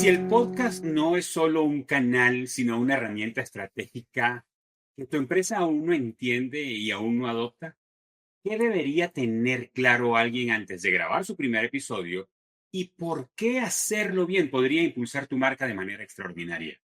Si el podcast no es solo un canal, sino una herramienta estratégica que tu empresa aún no entiende y aún no adopta, ¿qué debería tener claro alguien antes de grabar su primer episodio y por qué hacerlo bien podría impulsar tu marca de manera extraordinaria?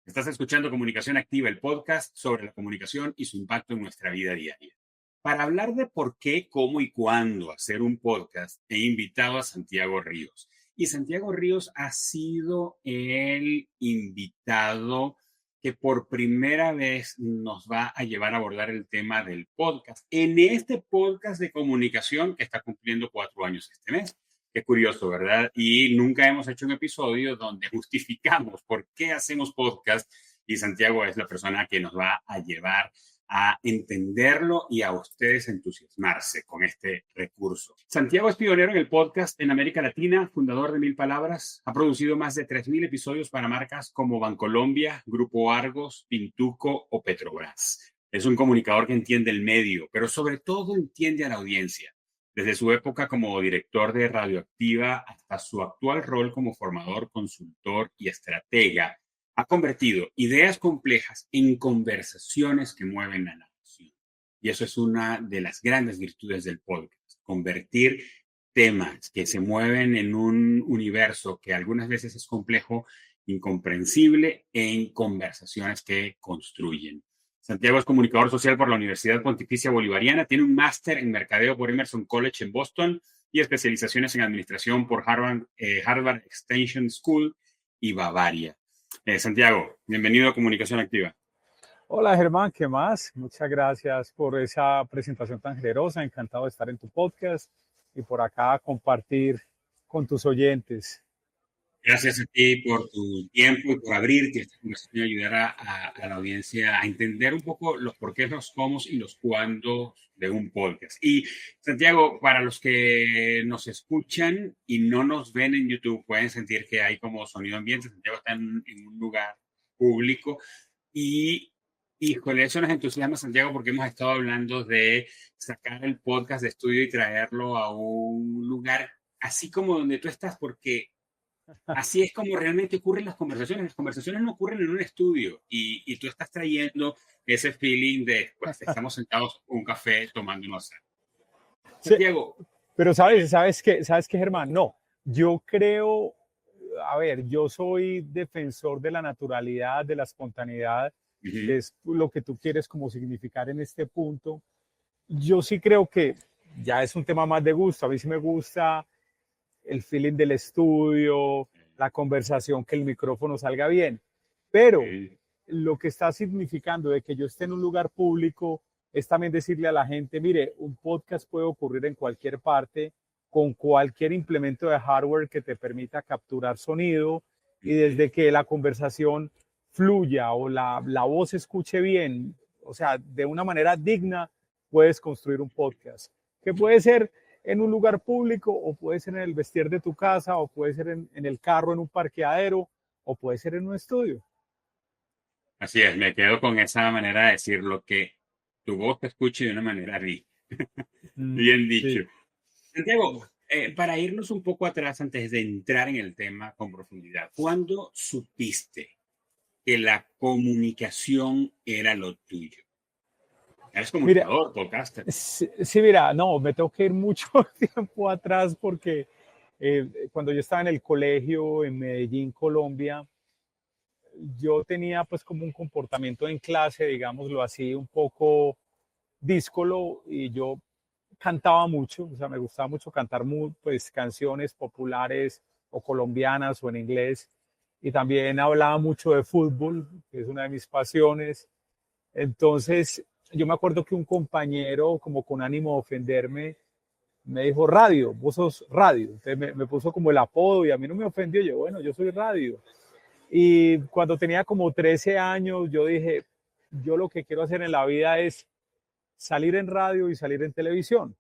Estás escuchando Comunicación Activa, el podcast sobre la comunicación y su impacto en nuestra vida diaria. Para hablar de por qué, cómo y cuándo hacer un podcast, he invitado a Santiago Ríos. Y Santiago Ríos ha sido el invitado que por primera vez nos va a llevar a abordar el tema del podcast. En este podcast de comunicación que está cumpliendo 4 años este mes. Qué curioso, ¿verdad? Y nunca hemos hecho un episodio donde justificamos por qué hacemos podcast y Santiago es la persona que nos va a llevar a entenderlo y a ustedes entusiasmarse con este recurso. Santiago es pionero en el podcast en América Latina, fundador de 1000 Palabras, ha producido más de 3000 episodios para marcas como Bancolombia, Grupo Argos, Pintuco o Petrobras. Es un comunicador que entiende el medio, pero sobre todo entiende a la audiencia. Desde su época como director de Radioactiva hasta su actual rol como formador, consultor y estratega, ha convertido ideas complejas en conversaciones que mueven la narración. Y eso es una de las grandes virtudes del podcast, convertir temas que se mueven en un universo que algunas veces es complejo, incomprensible, en conversaciones que construyen. Santiago es comunicador social por la Universidad Pontificia Bolivariana, tiene un máster en mercadeo por Emerson College en Boston y especializaciones en administración por Harvard Extension School y Bavaria. Santiago, bienvenido a Comunicación Activa. Hola Germán, ¿qué más? Muchas gracias por esa presentación tan generosa, encantado de estar en tu podcast y por acá compartir con tus oyentes. Gracias a ti por tu tiempo y por abrirte esta conversación y ayudar a la audiencia a entender un poco los porqués, los cómo y los cuándo de un podcast. Y Santiago, para los que nos escuchan y no nos ven en YouTube, pueden sentir que hay como sonido ambiente. Santiago está en un lugar público y, híjole, eso nos entusiasma, Santiago, porque hemos estado hablando de sacar el podcast de estudio y traerlo a un lugar así como donde tú estás, porque así es como realmente ocurren las conversaciones. Las conversaciones no ocurren en un estudio y tú estás trayendo ese feeling de, pues, estamos sentados con un café tomando una cena. Sí, Santiago. pero ¿sabes qué, Germán? No, yo creo, a ver, yo soy defensor de la naturalidad, de la espontaneidad, que es lo que tú quieres como significar en este punto. Yo sí creo que ya es un tema más de gusto. A mí sí me gusta el feeling del estudio, la conversación, que el micrófono salga bien. Pero lo que está significando de que yo esté en un lugar público es también decirle a la gente, mire, un podcast puede ocurrir en cualquier parte, con cualquier implemento de hardware que te permita capturar sonido y desde que la conversación fluya o la voz se escuche bien, o sea, de una manera digna, puedes construir un podcast. Que puede ser en un lugar público, o puede ser en el vestir de tu casa, o puede ser en el carro, en un parqueadero, o puede ser en un estudio. Así es, me quedo con esa manera de decirlo, que tu voz te escuche de una manera rica. Bien dicho. Sí. Santiago, para irnos un poco atrás antes de entrar en el tema con profundidad, ¿cuándo supiste que la comunicación era lo tuyo? Eres Mira, comunicador, podcaster. sí, mira, no, me tengo que ir mucho tiempo atrás porque cuando yo estaba en el colegio en Medellín, Colombia, yo tenía pues como un comportamiento en clase, digámoslo así, un poco díscolo y yo cantaba mucho, o sea, me gustaba mucho cantar pues canciones populares o colombianas o en inglés y también hablaba mucho de fútbol, que es una de mis pasiones. Entonces, yo me acuerdo que un compañero, como con ánimo de ofenderme, me dijo, Radio, vos sos Radio. Entonces me puso como el apodo y a mí no me ofendió. Yo, bueno, yo soy Radio. Y cuando tenía como 13 años, yo dije, yo lo que quiero hacer en la vida es salir en radio y salir en televisión.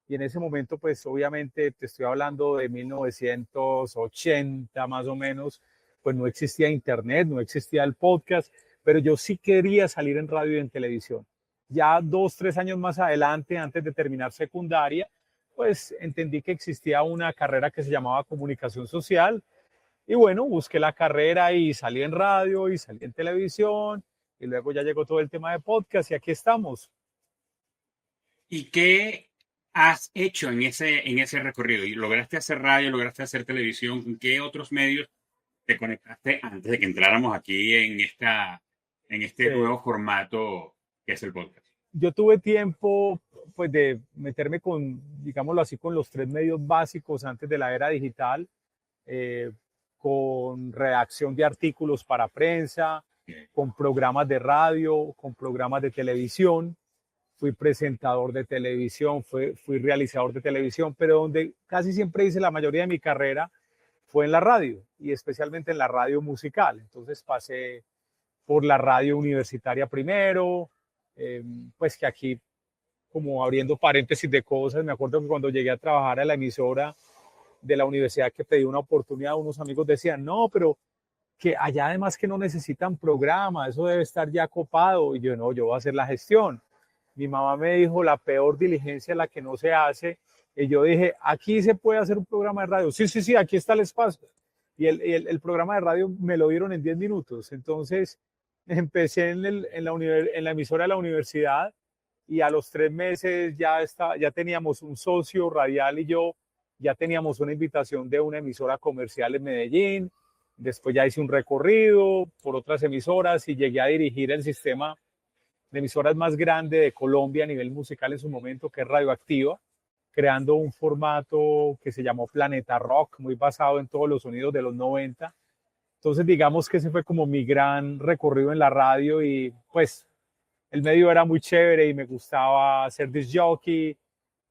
Y en ese momento, pues obviamente te estoy hablando de 1980 más o menos, pues no existía internet, no existía el podcast, pero yo sí quería salir en radio y en televisión. Ya 2, 3 años más adelante, antes de terminar secundaria, pues entendí que existía una carrera que se llamaba comunicación social Y bueno, busqué la carrera y salí en radio y salí en televisión y luego ya llegó todo el tema de podcast y aquí estamos. ¿Y qué has hecho en ese recorrido? ¿Y lograste hacer radio, lograste hacer televisión? ¿Con qué otros medios te conectaste antes de que entráramos aquí en este Eh, nuevo formato que es el podcast? yo tuve tiempo pues de meterme con, digámoslo así, con los tres medios básicos antes de la era digital, eh, con redacción de artículos para prensa, Bien. con programas de radio, con programas de televisión. Fui presentador de televisión, fui realizador de televisión, pero donde casi siempre hice la mayoría de mi carrera fue en la radio y especialmente en la radio musical. Entonces pasé por la radio universitaria primero, pues que aquí, como abriendo paréntesis de cosas, me acuerdo que cuando llegué a trabajar a la emisora de la universidad que pedí una oportunidad, unos amigos decían, no, pero que allá además que no necesitan programa, eso debe estar ya copado. Y yo no, yo voy a hacer la gestión. Mi mamá me dijo, la peor diligencia es la que no se hace. Y yo dije, aquí se puede hacer un programa de radio. Sí, sí, sí, aquí está el espacio. Y el programa de radio me lo dieron en 10 minutos. Entonces empecé en la emisora de la universidad y a los 3 meses ya teníamos un socio radial y yo ya teníamos una invitación de una emisora comercial en Medellín. Después ya hice un recorrido por otras emisoras y llegué a dirigir el sistema de emisoras más grande de Colombia a nivel musical en su momento, que es Radioactiva, creando un formato que se llamó Planeta Rock, muy basado en todos los sonidos de los 90. Entonces, digamos que ese fue como mi gran recorrido en la radio y pues el medio era muy chévere y me gustaba ser disc jockey.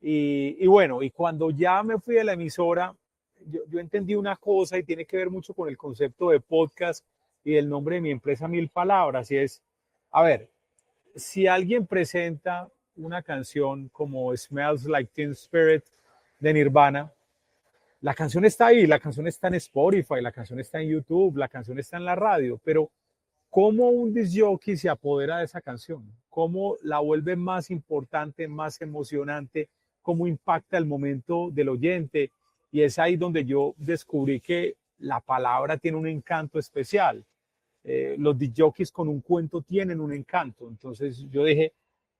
Y bueno, y cuando ya me fui de la emisora, yo entendí una cosa y tiene que ver mucho con el concepto de podcast y del nombre de mi empresa Mil Palabras. Y es, a ver, si alguien presenta una canción como Smells Like Teen Spirit de Nirvana, la canción está ahí, la canción está en Spotify, la canción está en YouTube, la canción está en la radio, pero ¿cómo un disc jockey se apodera de esa canción? ¿Cómo la vuelve más importante, más emocionante? ¿Cómo impacta el momento del oyente? Y es ahí donde yo descubrí que la palabra tiene un encanto especial. Los disc jockeys con un cuento tienen un encanto. Entonces yo dije,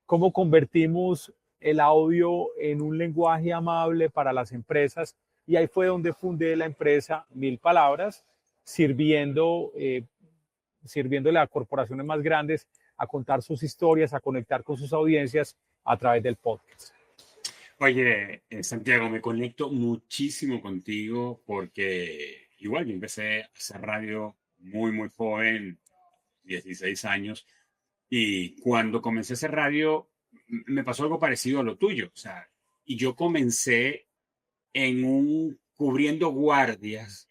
¿cómo convertimos el audio en un lenguaje amable para las empresas? Y ahí fue donde fundé la empresa Mil Palabras, sirviéndole a corporaciones más grandes a contar sus historias, a conectar con sus audiencias a través del podcast. Oye, Santiago, me conecto muchísimo contigo porque igual yo empecé a hacer radio muy, muy joven, 16 años, y cuando comencé a hacer radio me pasó algo parecido a lo tuyo, o sea, y yo comencé cubriendo guardias,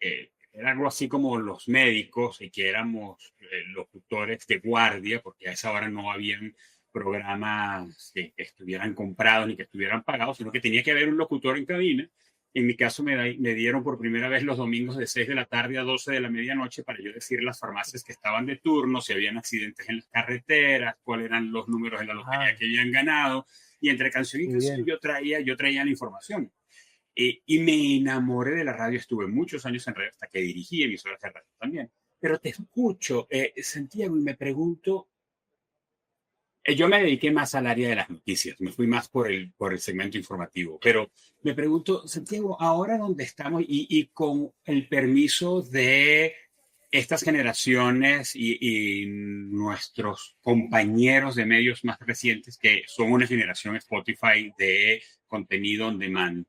era algo así como los médicos y que éramos locutores de guardia, porque a esa hora no habían programas que estuvieran comprados ni que estuvieran pagados, sino que tenía que haber un locutor en cabina. En mi caso me dieron por primera vez los domingos de 6 de la tarde a 12 de la medianoche para yo decir las farmacias que estaban de turno, si habían accidentes en las carreteras, cuáles eran los números de la lotería que habían ganado. Y entre canción y canción yo traía la información. Y me enamoré de la radio, estuve muchos años en radio hasta que dirigí emisoras de radio también. Pero te escucho, Santiago, y me pregunto, yo me dediqué más al área de las noticias, me fui más por el segmento informativo, pero me pregunto, Santiago, ahora donde estamos y con el permiso de estas generaciones y nuestros compañeros de medios más recientes, que son una generación Spotify de contenido on demand,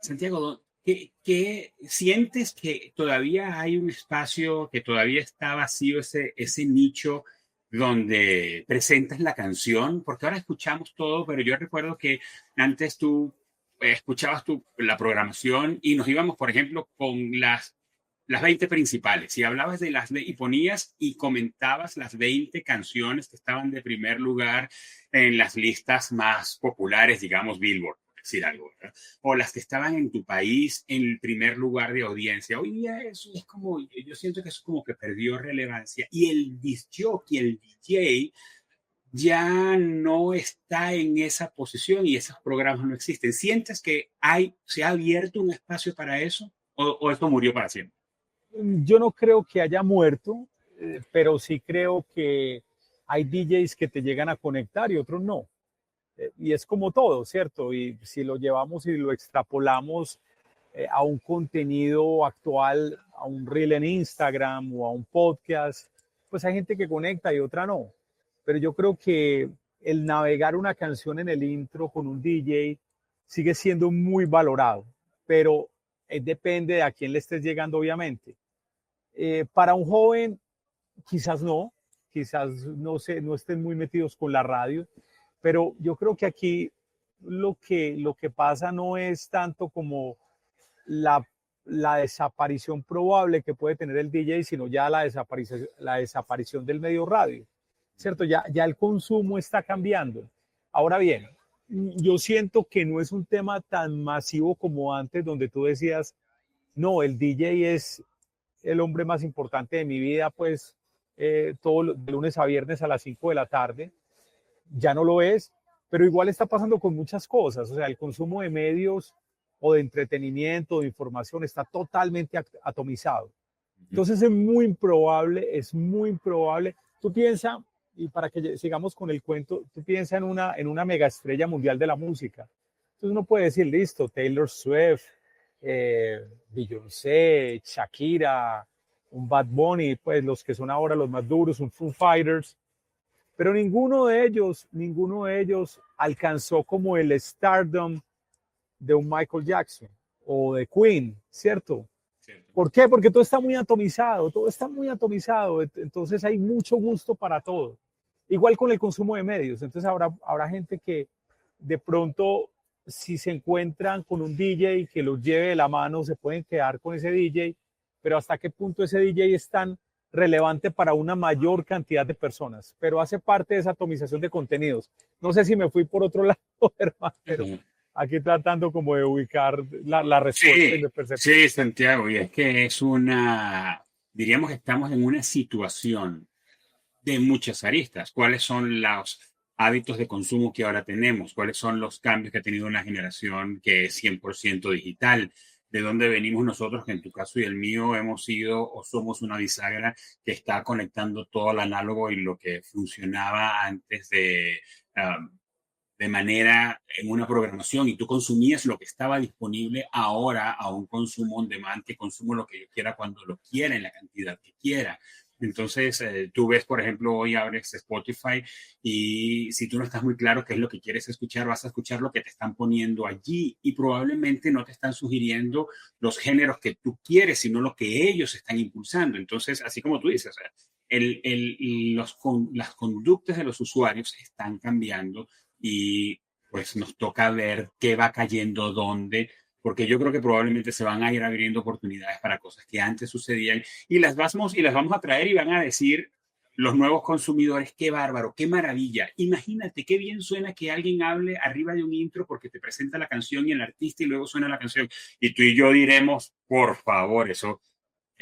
Santiago, ¿qué sientes que todavía hay un espacio, que todavía está vacío ese nicho donde presentas la canción? Porque ahora escuchamos todo, pero yo recuerdo que antes tú escuchabas la programación y nos íbamos, por ejemplo, con las 20 principales y hablabas y ponías y comentabas las 20 canciones que estaban de primer lugar en las listas más populares, digamos, Billboard, por decir algo, ¿verdad? O las que estaban en tu país en el primer lugar de audiencia. Hoy día eso es como, yo siento que eso como que perdió relevancia y el disc jockey, el DJ, ya no está en esa posición y esos programas no existen. ¿Sientes que se ha abierto un espacio para eso o esto murió para siempre? Yo no creo que haya muerto, pero sí creo que hay DJs que te llegan a conectar y otros no. Y es como todo, ¿cierto? Y si lo llevamos y lo extrapolamos a un contenido actual, a un reel en Instagram o a un podcast, pues hay gente que conecta y otra no. Pero yo creo que el navegar una canción en el intro con un DJ sigue siendo muy valorado, pero depende de a quién le estés llegando, obviamente. Para un joven, quizás no, no estén muy metidos con la radio, pero yo creo que aquí lo que pasa no es tanto como la, la desaparición probable que puede tener el DJ, sino ya la desaparición del medio radio, ¿cierto? Ya el consumo está cambiando. Ahora bien, yo siento que no es un tema tan masivo como antes, donde tú decías, no, el DJ es el hombre más importante de mi vida, pues de lunes a viernes a las 5 de la tarde. Ya no lo es, pero igual está pasando con muchas cosas. O sea, el consumo de medios o de entretenimiento, de información, está totalmente atomizado. Entonces es muy improbable. Tú piensas, y para que sigamos con el cuento, tú piensas en una mega estrella mundial de la música. Entonces uno puede decir, listo, Taylor Swift, Beyoncé, Shakira, un Bad Bunny, pues los que son ahora los más duros, un Foo Fighters, pero ninguno de ellos alcanzó como el stardom de un Michael Jackson o de Queen, ¿cierto? Cierto. ¿Por qué? Porque todo está muy atomizado, todo está muy atomizado, entonces hay mucho gusto para todo. Igual con el consumo de medios, entonces habrá gente que de pronto, si se encuentran con un DJ que los lleve de la mano, se pueden quedar con ese DJ, pero hasta qué punto ese DJ es tan relevante para una mayor cantidad de personas, pero hace parte de esa atomización de contenidos. No sé si me fui por otro lado, hermano, pero aquí tratando como de ubicar la respuesta y Sí, mi percepción. sí, Santiago, y es que es diríamos que estamos en una situación de muchas aristas. ¿Cuáles son los hábitos de consumo que ahora tenemos? ¿Cuáles son los cambios que ha tenido una generación que es 100% digital? ¿De dónde venimos nosotros, que en tu caso y el mío hemos sido o somos una bisagra que está conectando todo el análogo y lo que funcionaba antes de manera en una programación y tú consumías lo que estaba disponible ahora a un consumo on demand que consumo lo que yo quiera cuando lo quiera en la cantidad que quiera? Entonces, tú ves, por ejemplo, hoy abres Spotify y si tú no estás muy claro qué es lo que quieres escuchar, vas a escuchar lo que te están poniendo allí y probablemente no te están sugiriendo los géneros que tú quieres, sino lo que ellos están impulsando. Entonces, así como tú dices, las conductas de los usuarios están cambiando y pues nos toca ver qué va cayendo dónde, porque yo creo que probablemente se van a ir abriendo oportunidades para cosas que antes sucedían y y las vamos a traer y van a decir los nuevos consumidores, qué bárbaro, qué maravilla. Imagínate qué bien suena que alguien hable arriba de un intro porque te presenta la canción y el artista y luego suena la canción. Y tú y yo diremos, por favor, eso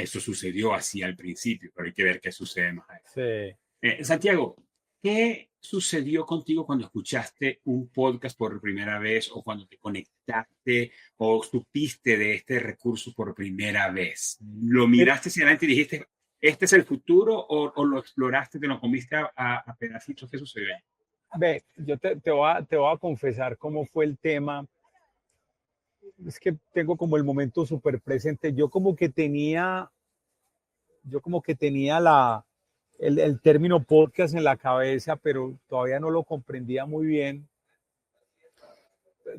sucedió así al principio, pero hay que ver qué sucede más adelante. Sí. Santiago, ¿qué sucedió contigo cuando escuchaste un podcast por primera vez o cuando te conectaste o supiste de este recurso por primera vez? ¿Lo miraste hacia adelante y dijiste, este es el futuro o lo exploraste, te lo comiste a pedacitos? ¿Qué sucedió? Ve, yo te voy a confesar cómo fue el tema. Es que tengo como el momento súper presente. Yo como que tenía el término podcast en la cabeza, pero todavía no lo comprendía muy bien.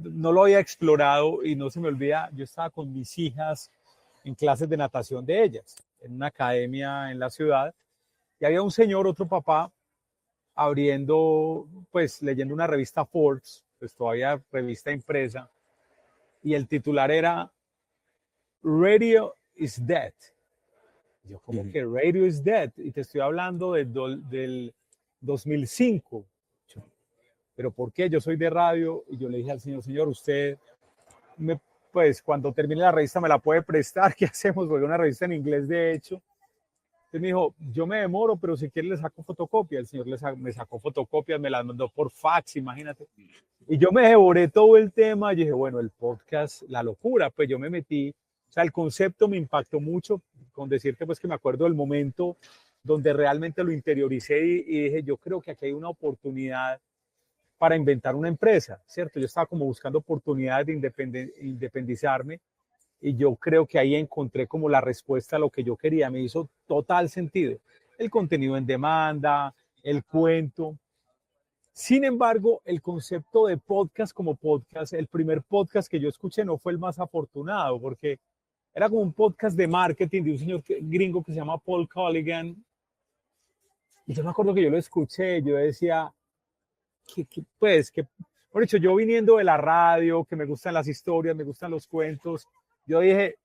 No lo había explorado y no se me olvida, yo estaba con mis hijas en clases de natación de ellas, en una academia en la ciudad, y había un señor, otro papá, abriendo, pues leyendo una revista Forbes, pues todavía revista impresa, y el titular era Radio is Dead. Yo, como que Radio is Dead, y te estoy hablando del 2005. Pero ¿por qué? Yo soy de radio, y yo le dije al señor, usted, pues cuando termine la revista me la puede prestar, ¿qué hacemos? Porque es una revista en inglés, de hecho. Entonces me dijo, yo me demoro, pero si quiere le saco fotocopia. El señor me sacó fotocopias, me las mandó por fax, imagínate. Y yo me devoré todo el tema y dije, bueno, el podcast, la locura, pues yo me metí, o sea, el concepto me impactó mucho, con decirte pues que me acuerdo del momento donde realmente lo interioricé y dije, yo creo que aquí hay una oportunidad para inventar una empresa, ¿cierto? Yo estaba como buscando oportunidades de independizarme y yo creo que ahí encontré como la respuesta a lo que yo quería. Me hizo total sentido. El contenido en demanda, el cuento. Sin embargo, el concepto de podcast como podcast, el primer podcast que yo escuché no fue el más afortunado porque era como un podcast de marketing de un señor gringo que se llama Paul Colligan. Y yo me acuerdo que yo lo escuché, yo decía, pues, que, por hecho, yo viniendo de la radio, que me gustan las historias, me gustan los cuentos, yo dije,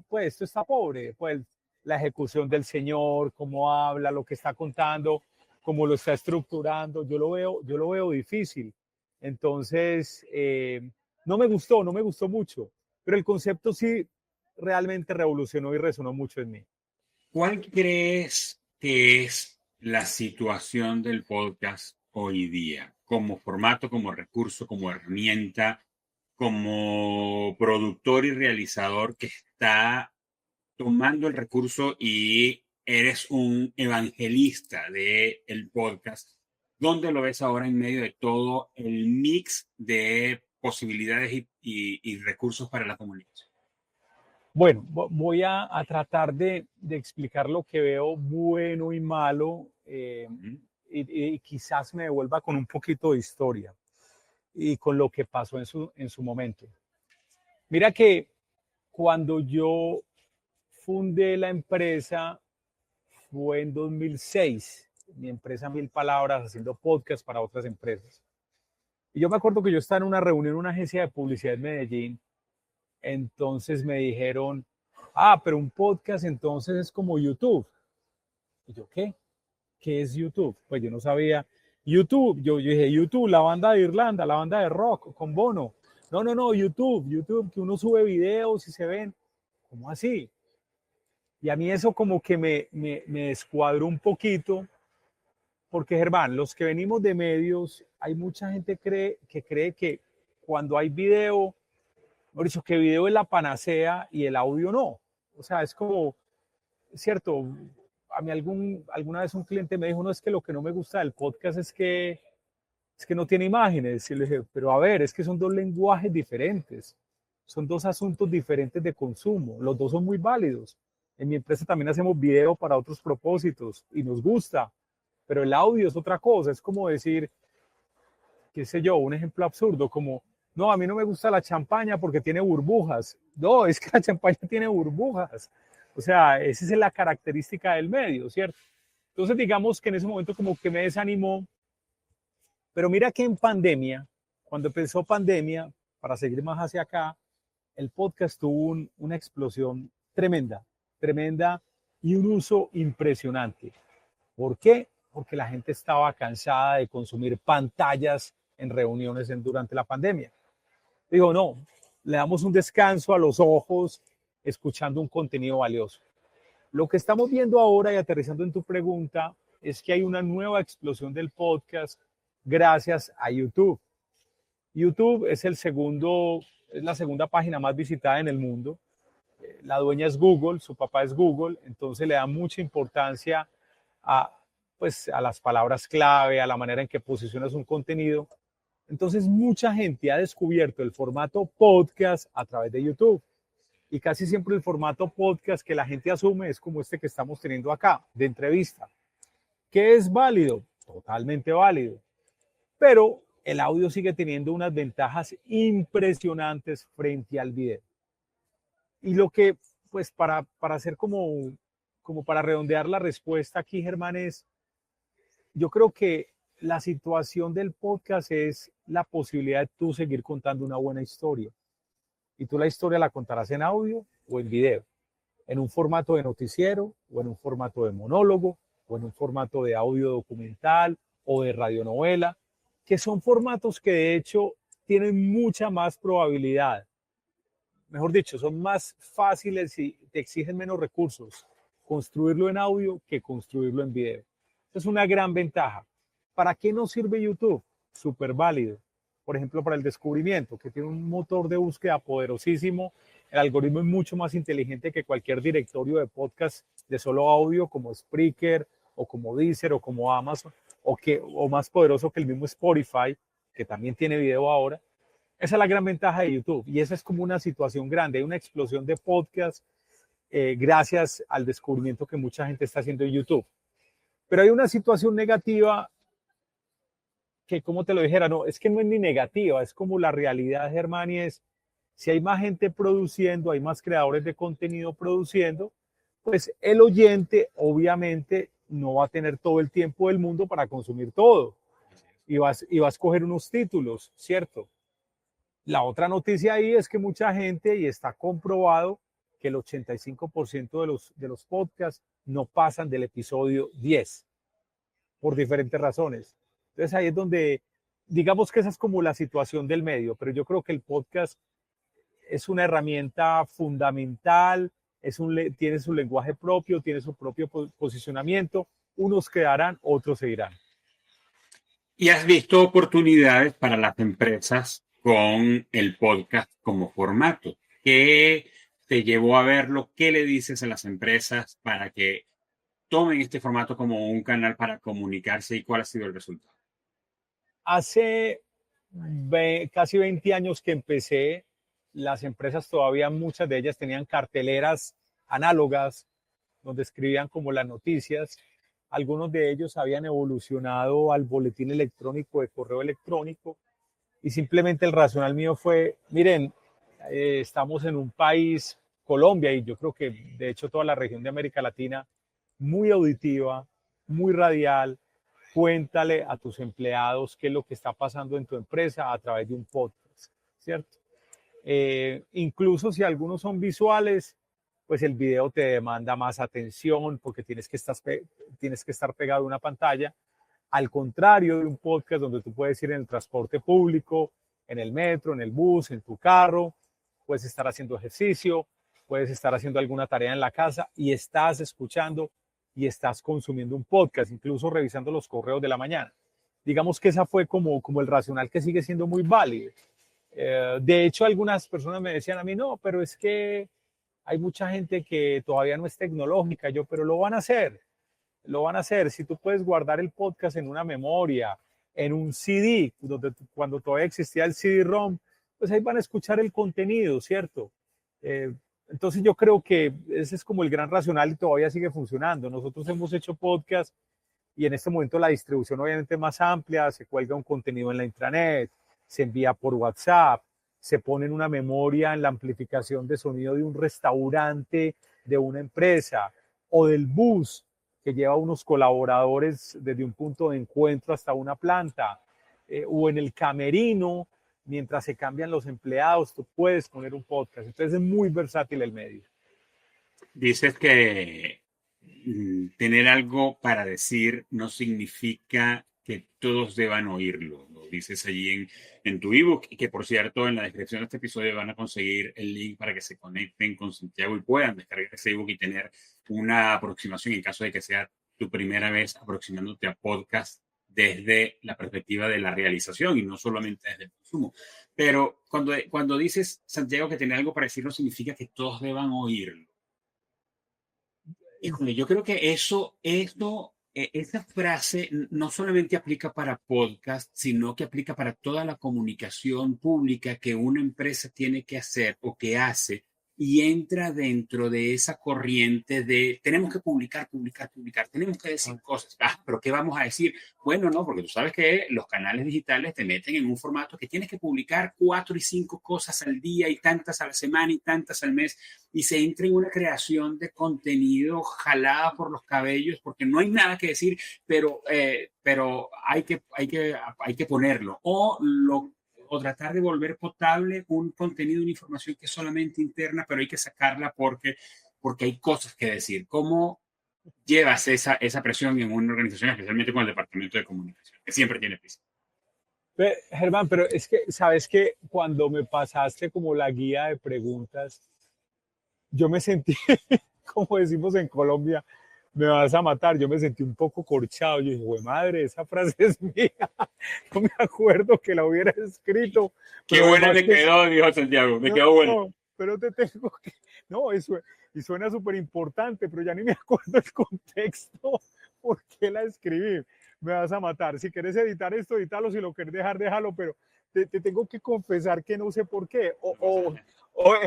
pues, esto está pobre, pues, la ejecución del señor, cómo habla, lo que está contando, cómo lo está estructurando, yo lo veo difícil. Entonces, no me gustó mucho, pero el concepto sí realmente revolucionó y resonó mucho en mí. ¿Cuál crees que es la situación del podcast hoy día? Como formato, como recurso, como herramienta, como productor y realizador que está tomando el recurso y eres un evangelista del podcast. ¿Dónde lo ves ahora en medio de todo el mix de posibilidades y recursos para la comunicación? Bueno, voy a tratar de explicar lo que veo bueno y malo Ujú. y quizás me devuelva con un poquito de historia y con lo que pasó en su momento. Mira que cuando yo fundé la empresa fue en 2006, mi empresa Mil Palabras, haciendo podcast para otras empresas. Y yo me acuerdo que yo estaba en una reunión en una agencia de publicidad en Medellín. Entonces me dijeron, pero un podcast entonces es como YouTube. Y yo, ¿qué? ¿Qué es YouTube? Pues yo no sabía. YouTube, yo dije, YouTube, la banda de Irlanda, la banda de rock con Bono. No, YouTube, que uno sube videos y se ven. ¿Cómo así? Y a mí eso como que me descuadró un poquito, porque Germán, los que venimos de medios, hay mucha gente que cree que cuando hay video, por eso que video es la panacea y el audio no. O sea, es como, cierto, a mí alguna vez un cliente me dijo, no, es que lo que no me gusta del podcast es que no tiene imágenes. Y le dije, pero a ver, es que son dos lenguajes diferentes, son dos asuntos diferentes de consumo, los dos son muy válidos. En mi empresa también hacemos video para otros propósitos y nos gusta, pero el audio es otra cosa, es como decir, qué sé yo, un ejemplo absurdo, como, no, a mí no me gusta la champaña porque tiene burbujas. No, es que la champaña tiene burbujas. O sea, esa es la característica del medio, ¿cierto? Entonces, digamos que en ese momento como que me desanimó, pero mira que en pandemia, cuando empezó pandemia, para seguir más hacia acá, el podcast tuvo una explosión tremenda, tremenda y un uso impresionante. ¿Por qué? Porque la gente estaba cansada de consumir pantallas en reuniones durante la pandemia. Digo, no, le damos un descanso a los ojos escuchando un contenido valioso. Lo que estamos viendo ahora y aterrizando en tu pregunta es que hay una nueva explosión del podcast gracias a YouTube. YouTube es es la segunda página más visitada en el mundo. La dueña es Google, su papá es Google, entonces le da mucha importancia a, pues, a las palabras clave, a la manera en que posicionas un contenido. Entonces, mucha gente ha descubierto el formato podcast a través de YouTube. Y casi siempre el formato podcast que la gente asume es como este que estamos teniendo acá, de entrevista. ¿Qué es válido? Totalmente válido. Pero el audio sigue teniendo unas ventajas impresionantes frente al video. Y lo que, pues, para hacer como para redondear la respuesta aquí, Germán, es, yo creo que la situación del podcast es la posibilidad de tú seguir contando una buena historia. Y tú la historia la contarás en audio o en video, en un formato de noticiero o en un formato de monólogo o en un formato de audio documental o de radionovela, que son formatos que de hecho tienen mucha más probabilidad. Mejor dicho, son más fáciles y te exigen menos recursos construirlo en audio que construirlo en video. Esa es una gran ventaja. ¿Para qué nos sirve YouTube? Súper válido. por ejemplo, para el descubrimiento, que tiene un motor de búsqueda poderosísimo. El algoritmo es mucho más inteligente que cualquier directorio de podcast de solo audio como Spreaker o como Deezer o como Amazon, o más poderoso que el mismo Spotify, que también tiene video ahora. Esa es la gran ventaja de YouTube, y esa es como una situación grande. Hay una explosión de podcasts gracias al descubrimiento que mucha gente está haciendo en YouTube. Pero hay una situación negativa que, como te lo dijera, no, es que no es ni negativa, es como la realidad, Germán, y es, si hay más gente produciendo, hay más creadores de contenido produciendo, pues el oyente obviamente no va a tener todo el tiempo del mundo para consumir todo, y vas a escoger unos títulos, ¿cierto? La otra noticia ahí es que mucha gente, y está comprobado, que el 85% de los podcasts no pasan del episodio 10 por diferentes razones. Entonces ahí es donde, digamos que esa es como la situación del medio, pero yo creo que el podcast es una herramienta fundamental, tiene su lenguaje propio, tiene su propio posicionamiento, unos quedarán, otros se irán. ¿Y has visto oportunidades para las empresas con el podcast como formato? ¿Qué te llevó a verlo? ¿Qué le dices a las empresas para que tomen este formato como un canal para comunicarse y cuál ha sido el resultado? Hace casi 20 años que empecé, las empresas todavía, muchas de ellas tenían carteleras análogas donde escribían como las noticias. Algunos de ellos habían evolucionado al boletín electrónico, de correo electrónico, y simplemente el racional mío fue, miren, estamos en un país, Colombia, y yo creo que de hecho toda la región de América Latina, muy auditiva, muy radial. Cuéntale a tus empleados qué es lo que está pasando en tu empresa a través de un podcast, ¿cierto? Incluso si algunos son visuales, pues el video te demanda más atención porque tienes que estar pegado a una pantalla. Al contrario de un podcast donde tú puedes ir en el transporte público, en el metro, en el bus, en tu carro, puedes estar haciendo ejercicio, puedes estar haciendo alguna tarea en la casa y estás escuchando y estás consumiendo un podcast, incluso revisando los correos de la mañana. Digamos que esa fue como el racional, que sigue siendo muy válido. De hecho, algunas personas me decían a mí, no, pero es que hay mucha gente que todavía no es tecnológica. Yo, pero lo van a hacer. Lo van a hacer. Si tú puedes guardar el podcast en una memoria, en un CD, cuando todavía existía el CD-ROM, pues ahí van a escuchar el contenido, ¿cierto? Entonces yo creo que ese es como el gran racional y todavía sigue funcionando. Nosotros hemos hecho podcast y en este momento la distribución obviamente es más amplia, se cuelga un contenido en la intranet, se envía por WhatsApp, se pone en una memoria en la amplificación de sonido de un restaurante, de una empresa o del bus que lleva unos colaboradores desde un punto de encuentro hasta una planta, o en el camerino, mientras se cambian los empleados, tú puedes poner un podcast. Entonces es muy versátil el medio. Dices que tener algo para decir no significa que todos deban oírlo. Lo dices allí en tu ebook, y que por cierto en la descripción de este episodio van a conseguir el link para que se conecten con Santiago y puedan descargar ese ebook y tener una aproximación en caso de que sea tu primera vez aproximándote a podcast desde la perspectiva de la realización y no solamente desde el consumo. Pero cuando dices, Santiago, que tener algo para decir no significa que todos deban oírlo. Híjole, yo creo que esa frase no solamente aplica para podcast, sino que aplica para toda la comunicación pública que una empresa tiene que hacer o que hace, y entra dentro de esa corriente de tenemos que publicar, tenemos que decir cosas. Pero ¿qué vamos a decir? Bueno, no, porque tú sabes que los canales digitales te meten en un formato que tienes que publicar 4 y 5 cosas al día y tantas a la semana y tantas al mes, y se entra en una creación de contenido jalada por los cabellos porque no hay nada que decir, pero hay que ponerlo. O tratar de volver potable un contenido, una información que es solamente interna, pero hay que sacarla porque hay cosas que decir. ¿Cómo llevas esa presión en una organización, especialmente con el departamento de comunicación, que siempre tiene prisa? Germán, pero es que, ¿sabes que cuando me pasaste como la guía de preguntas, yo me sentí, como decimos en Colombia, me vas a matar. Yo me sentí un poco corchado. Yo dije, güey, madre, esa frase es mía. No me acuerdo que la hubiera escrito, Qué pero buena además te que quedó, dijo Santiago. Me no, quedó buena. no, pero te tengo que, no, eso, y suena súper importante, pero ya ni me acuerdo el contexto, por qué la escribí. Me vas a matar. Si quieres editar esto, edítalo. Si lo quieres dejar, déjalo, pero te tengo que confesar que no sé por qué.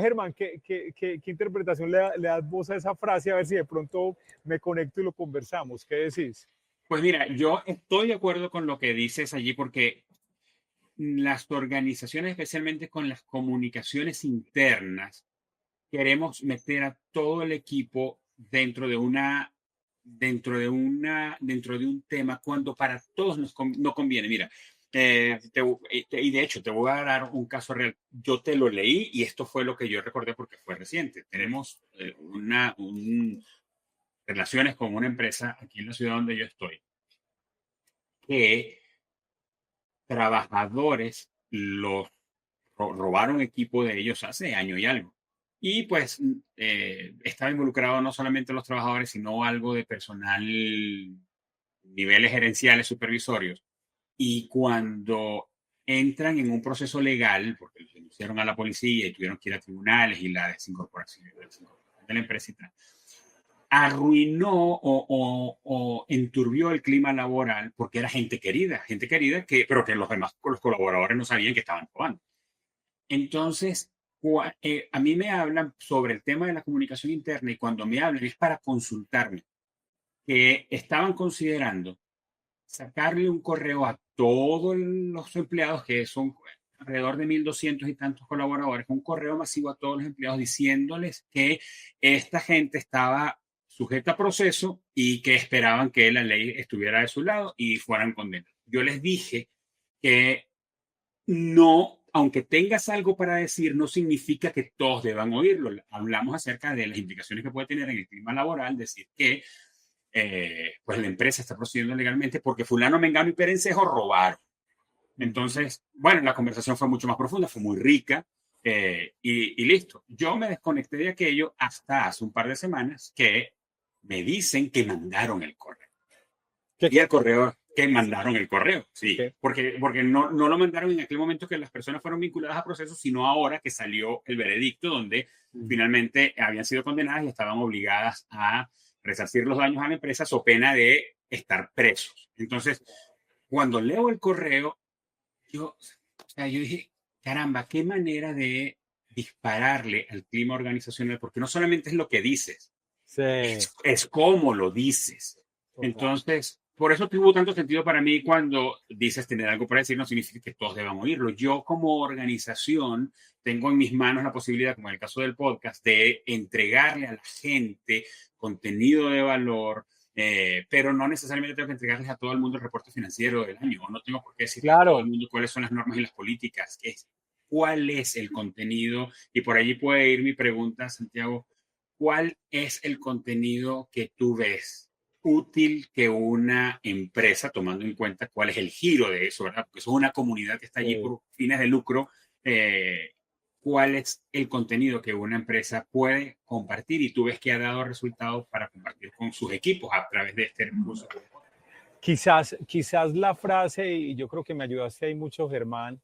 Germán, ¿qué interpretación le das vos a esa frase? A ver si de pronto me conecto y lo conversamos. ¿Qué decís? Pues mira, yo estoy de acuerdo con lo que dices allí porque las organizaciones, especialmente con las comunicaciones internas, queremos meter a todo el equipo dentro de un tema cuando para todos no conviene. Mira, y de hecho te voy a dar un caso real. Yo te lo leí y esto fue lo que yo recordé porque fue reciente. Tenemos relaciones con una empresa aquí en la ciudad donde yo estoy que trabajadores los robaron equipo de ellos hace año y algo. Y pues estaba involucrado no solamente los trabajadores, sino algo de personal, niveles gerenciales, supervisorios. Y cuando entran en un proceso legal, porque los denunciaron a la policía y tuvieron que ir a tribunales y la desincorporación de la empresa y tal, arruinó o enturbió el clima laboral porque era gente querida pero que los demás los colaboradores no sabían que estaban robando. Entonces, a mí me hablan sobre el tema de la comunicación interna y cuando me hablan es para consultarme que estaban considerando sacarle un correo a todos los empleados, que son alrededor de 1.200 y tantos colaboradores, un correo masivo a todos los empleados diciéndoles que esta gente estaba sujeta a proceso y que esperaban que la ley estuviera de su lado y fueran condenados. Yo les dije que no, aunque tengas algo para decir, no significa que todos deban oírlo. Hablamos acerca de las implicaciones que puede tener en el clima laboral, decir que pues la empresa está procediendo legalmente porque fulano, mengano y perencejo robaron. Entonces, bueno, la conversación fue mucho más profunda, fue muy rica y listo. Yo me desconecté de aquello hasta hace un par de semanas que me dicen que mandaron el correo. Y el correo, que mandaron el correo, sí, ¿Qué? porque no lo mandaron en aquel momento que las personas fueron vinculadas a procesos, sino ahora que salió el veredicto donde finalmente habían sido condenadas y estaban obligadas a resarcir los daños a la empresa so pena de estar presos. Entonces, cuando leo el correo, yo dije, caramba, qué manera de dispararle al clima organizacional, porque no solamente es lo que dices, Sí. es cómo lo dices. Entonces, por eso tuvo tanto sentido para mí cuando dices tener algo para decir, no significa que todos deban oírlo. Yo como organización tengo en mis manos la posibilidad, como en el caso del podcast, de entregarle a la gente contenido de valor, pero no necesariamente tengo que entregarles a todo el mundo el reporte financiero del año, no tengo por qué decirle a todo el mundo cuáles son las normas y las políticas, cuál es el contenido, y por allí puede ir mi pregunta, Santiago, ¿cuál es el contenido que tú ves útil que una empresa, tomando en cuenta cuál es el giro de eso, ¿verdad? Porque eso es una comunidad que está allí por fines de lucro. ¿Cuál es el contenido que una empresa puede compartir y tú ves que ha dado resultados para compartir con sus equipos a través de este recurso? Quizás la frase, y yo creo que me ayudaste ahí mucho, Germán,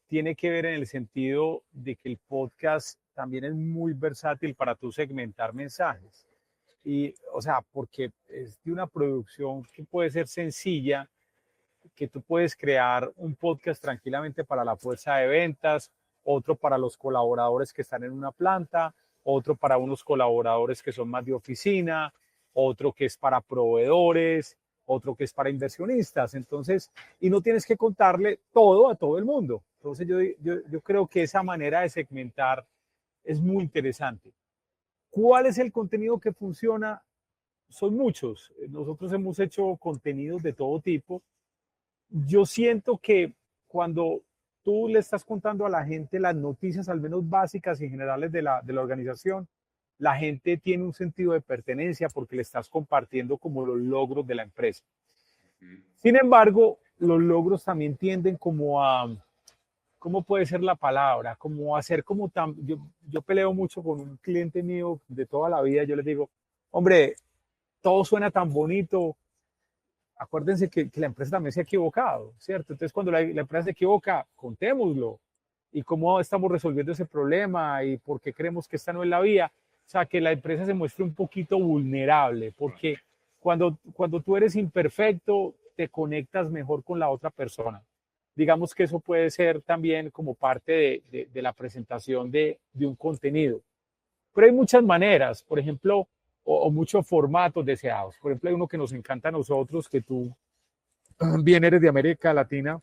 tiene que ver en el sentido de que el podcast también es muy versátil para tú segmentar mensajes. Y, o sea, porque es de una producción que puede ser sencilla, que tú puedes crear un podcast tranquilamente para la fuerza de ventas, otro para los colaboradores que están en una planta, otro para unos colaboradores que son más de oficina, otro que es para proveedores, otro que es para inversionistas. Entonces, y no tienes que contarle todo a todo el mundo. Entonces, yo creo que esa manera de segmentar es muy interesante. ¿Cuál es el contenido que funciona? Son muchos. Nosotros hemos hecho contenidos de todo tipo. Yo siento que cuando tú le estás contando a la gente las noticias, al menos básicas y generales de la organización, la gente tiene un sentido de pertenencia porque le estás compartiendo como los logros de la empresa. Sin embargo, los logros también tienden como a, ¿cómo puede ser la palabra? Como hacer como tan, yo peleo mucho con un cliente mío de toda la vida, yo les digo, hombre, todo suena tan bonito. Acuérdense que la empresa también se ha equivocado, ¿cierto? Entonces, cuando la empresa se equivoca, contémoslo. Y cómo estamos resolviendo ese problema y por qué creemos que esta no es la vía. O sea, que la empresa se muestre un poquito vulnerable, porque cuando tú eres imperfecto, te conectas mejor con la otra persona. Digamos que eso puede ser también como parte de la presentación de un contenido. Pero hay muchas maneras, por ejemplo, o muchos formatos deseados. Por ejemplo, hay uno que nos encanta a nosotros, que tú bien eres de América Latina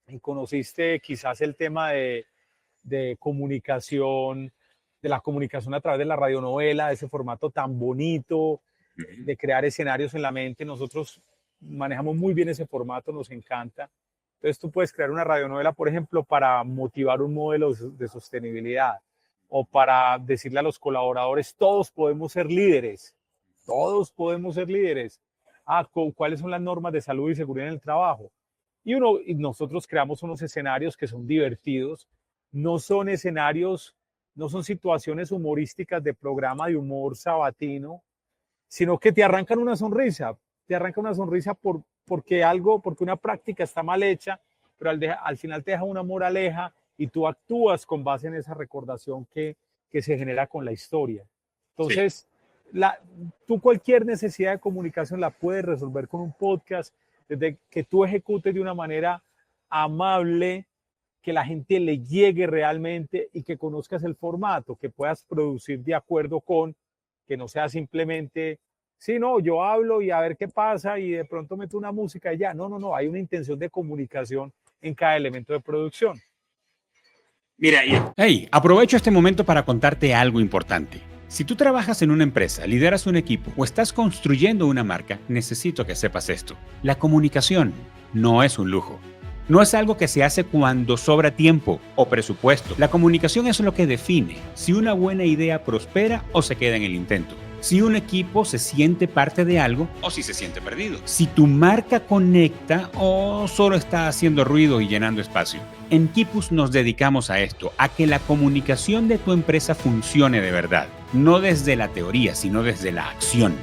y conociste quizás el tema de comunicación, de la comunicación a través de la radionovela, de ese formato tan bonito, de crear escenarios en la mente. Nosotros manejamos muy bien ese formato, nos encanta. Entonces tú puedes crear una radionovela, por ejemplo, para motivar un modelo de sostenibilidad o para decirle a los colaboradores, todos podemos ser líderes, todos podemos ser líderes. ¿Cuáles son las normas de salud y seguridad en el trabajo? Y nosotros creamos unos escenarios que son divertidos, no son escenarios, no son situaciones humorísticas de programa de humor sabatino, sino que te arrancan una sonrisa, porque una práctica está mal hecha, pero al final te deja una moraleja y tú actúas con base en esa recordación que se genera con la historia. Entonces, sí. Tú cualquier necesidad de comunicación la puedes resolver con un podcast, desde que tú ejecutes de una manera amable, que la gente le llegue realmente y que conozcas el formato, que puedas producir de acuerdo con, que no sea simplemente, sí, no, yo hablo y a ver qué pasa y de pronto meto una música y ya. No, hay una intención de comunicación en cada elemento de producción. Mira, hey, aprovecho este momento para contarte algo importante. Si tú trabajas en una empresa, lideras un equipo o estás construyendo una marca, necesito que sepas esto. La comunicación no es un lujo. No es algo que se hace cuando sobra tiempo o presupuesto. La comunicación es lo que define si una buena idea prospera o se queda en el intento. Si un equipo se siente parte de algo o si se siente perdido. Si tu marca conecta o solo está haciendo ruido y llenando espacio. En Kipus nos dedicamos a esto, a que la comunicación de tu empresa funcione de verdad. No desde la teoría, sino desde la acción.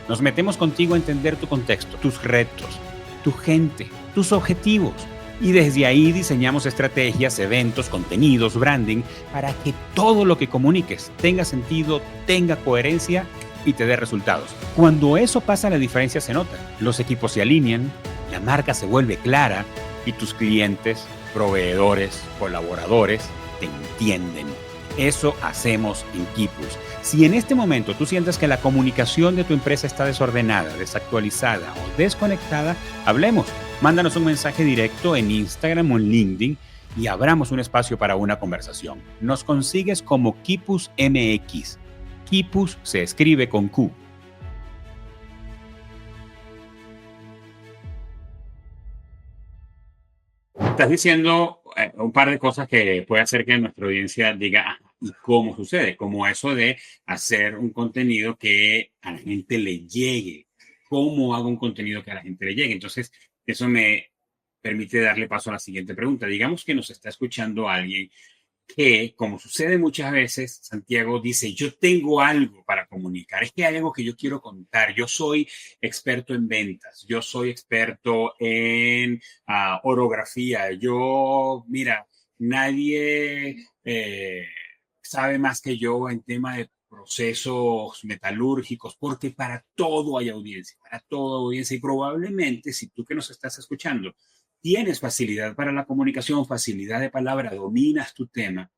Nos metemos contigo a entender tu contexto, tus retos, tu gente, tus objetivos. Y desde ahí diseñamos estrategias, eventos, contenidos, branding, para que todo lo que comuniques tenga sentido, tenga coherencia y te dé resultados. Cuando eso pasa, la diferencia se nota. Los equipos se alinean, la marca se vuelve clara y tus clientes, proveedores, colaboradores te entienden. Eso hacemos en Kipus. Si en este momento tú sientes que la comunicación de tu empresa está desordenada, desactualizada o desconectada, hablemos. Mándanos un mensaje directo en Instagram o en LinkedIn y abramos un espacio para una conversación. Nos consigues como Kipus MX. Kipus se escribe con Q. Estás diciendo un par de cosas que puede hacer que nuestra audiencia diga, ¿y cómo sucede? Como eso de hacer un contenido que a la gente le llegue. ¿Cómo hago un contenido que a la gente le llegue? Entonces, eso me permite darle paso a la siguiente pregunta. Digamos que nos está escuchando alguien que, como sucede muchas veces, Santiago dice, yo tengo algo para comunicar, es que hay algo que yo quiero contar, yo soy experto en ventas, yo soy experto en orografía, mira, nadie sabe más que yo en tema de procesos metalúrgicos, porque para todo hay audiencia, y probablemente si tú que nos estás escuchando tienes facilidad para la comunicación, facilidad de palabra, dominas tu tema,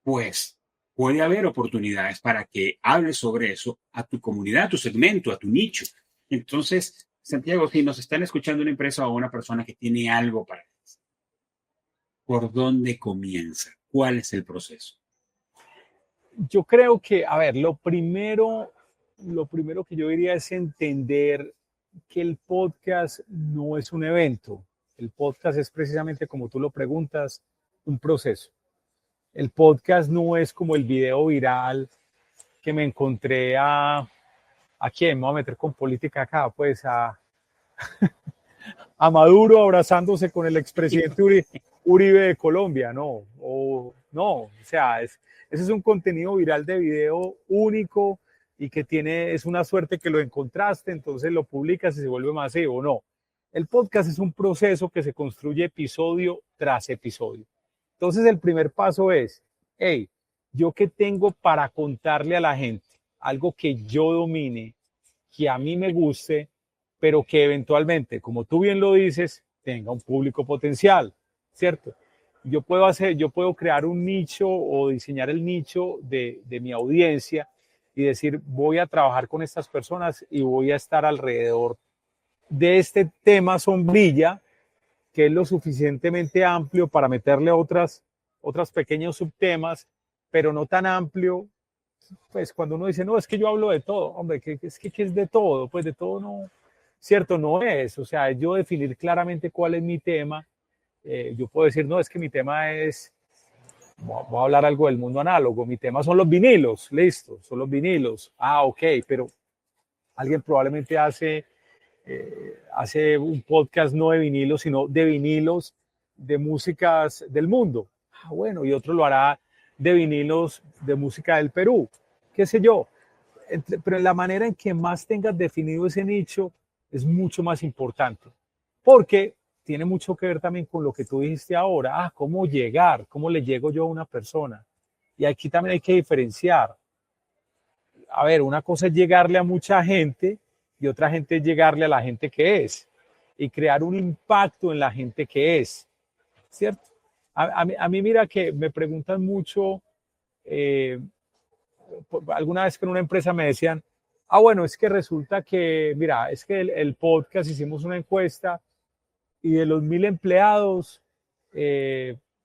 pues puede haber oportunidades para que hables sobre eso a tu comunidad, a tu segmento, a tu nicho. Entonces, Santiago, si nos están escuchando una empresa o una persona que tiene algo para decir, ¿por dónde comienza? ¿Cuál es el proceso? Yo creo que, a ver, lo primero que yo diría es entender que el podcast no es un evento. El podcast es precisamente, como tú lo preguntas, un proceso. El podcast no es como el video viral que me encontré ¿a quién? Me voy a meter con política acá, pues a Maduro abrazándose con el expresidente Uribe de Colombia, o sea, ese es un contenido viral de video único y que es una suerte que lo encontraste, entonces lo publicas y se vuelve masivo. No, el podcast es un proceso que se construye episodio tras episodio. Entonces el primer paso es, hey, ¿yo qué tengo para contarle a la gente? Algo que yo domine, que a mí me guste, pero que eventualmente, como tú bien lo dices, tenga un público potencial, ¿cierto? Yo puedo crear un nicho o diseñar el nicho de mi audiencia y decir, voy a trabajar con estas personas y voy a estar alrededor de este tema sombrilla, que es lo suficientemente amplio para meterle otros pequeños subtemas, pero no tan amplio. Pues cuando uno dice, no, es que yo hablo de todo, hombre, ¿qué es de todo? Pues de todo no, cierto, no es. O sea, yo definir claramente cuál es mi tema. Yo puedo decir, no, es que mi tema es, voy a hablar algo del mundo análogo, mi tema son los vinilos, listo, son los vinilos. Ah, ok, pero alguien probablemente hace un podcast no de vinilos, sino de vinilos de músicas del mundo. Ah, bueno, y otro lo hará de vinilos de música del Perú, qué sé yo. Pero la manera en que más tengas definido ese nicho es mucho más importante, porque tiene mucho que ver también con lo que tú dijiste ahora, cómo llegar, cómo le llego yo a una persona. Y aquí también hay que diferenciar. A ver, una cosa es llegarle a mucha gente y otra gente es llegarle a la gente que es y crear un impacto en la gente que es, ¿cierto? A mí mira que me preguntan mucho, alguna vez con una empresa me decían, bueno, es que resulta que, mira, es que el podcast hicimos una encuesta y de los 1.000 empleados,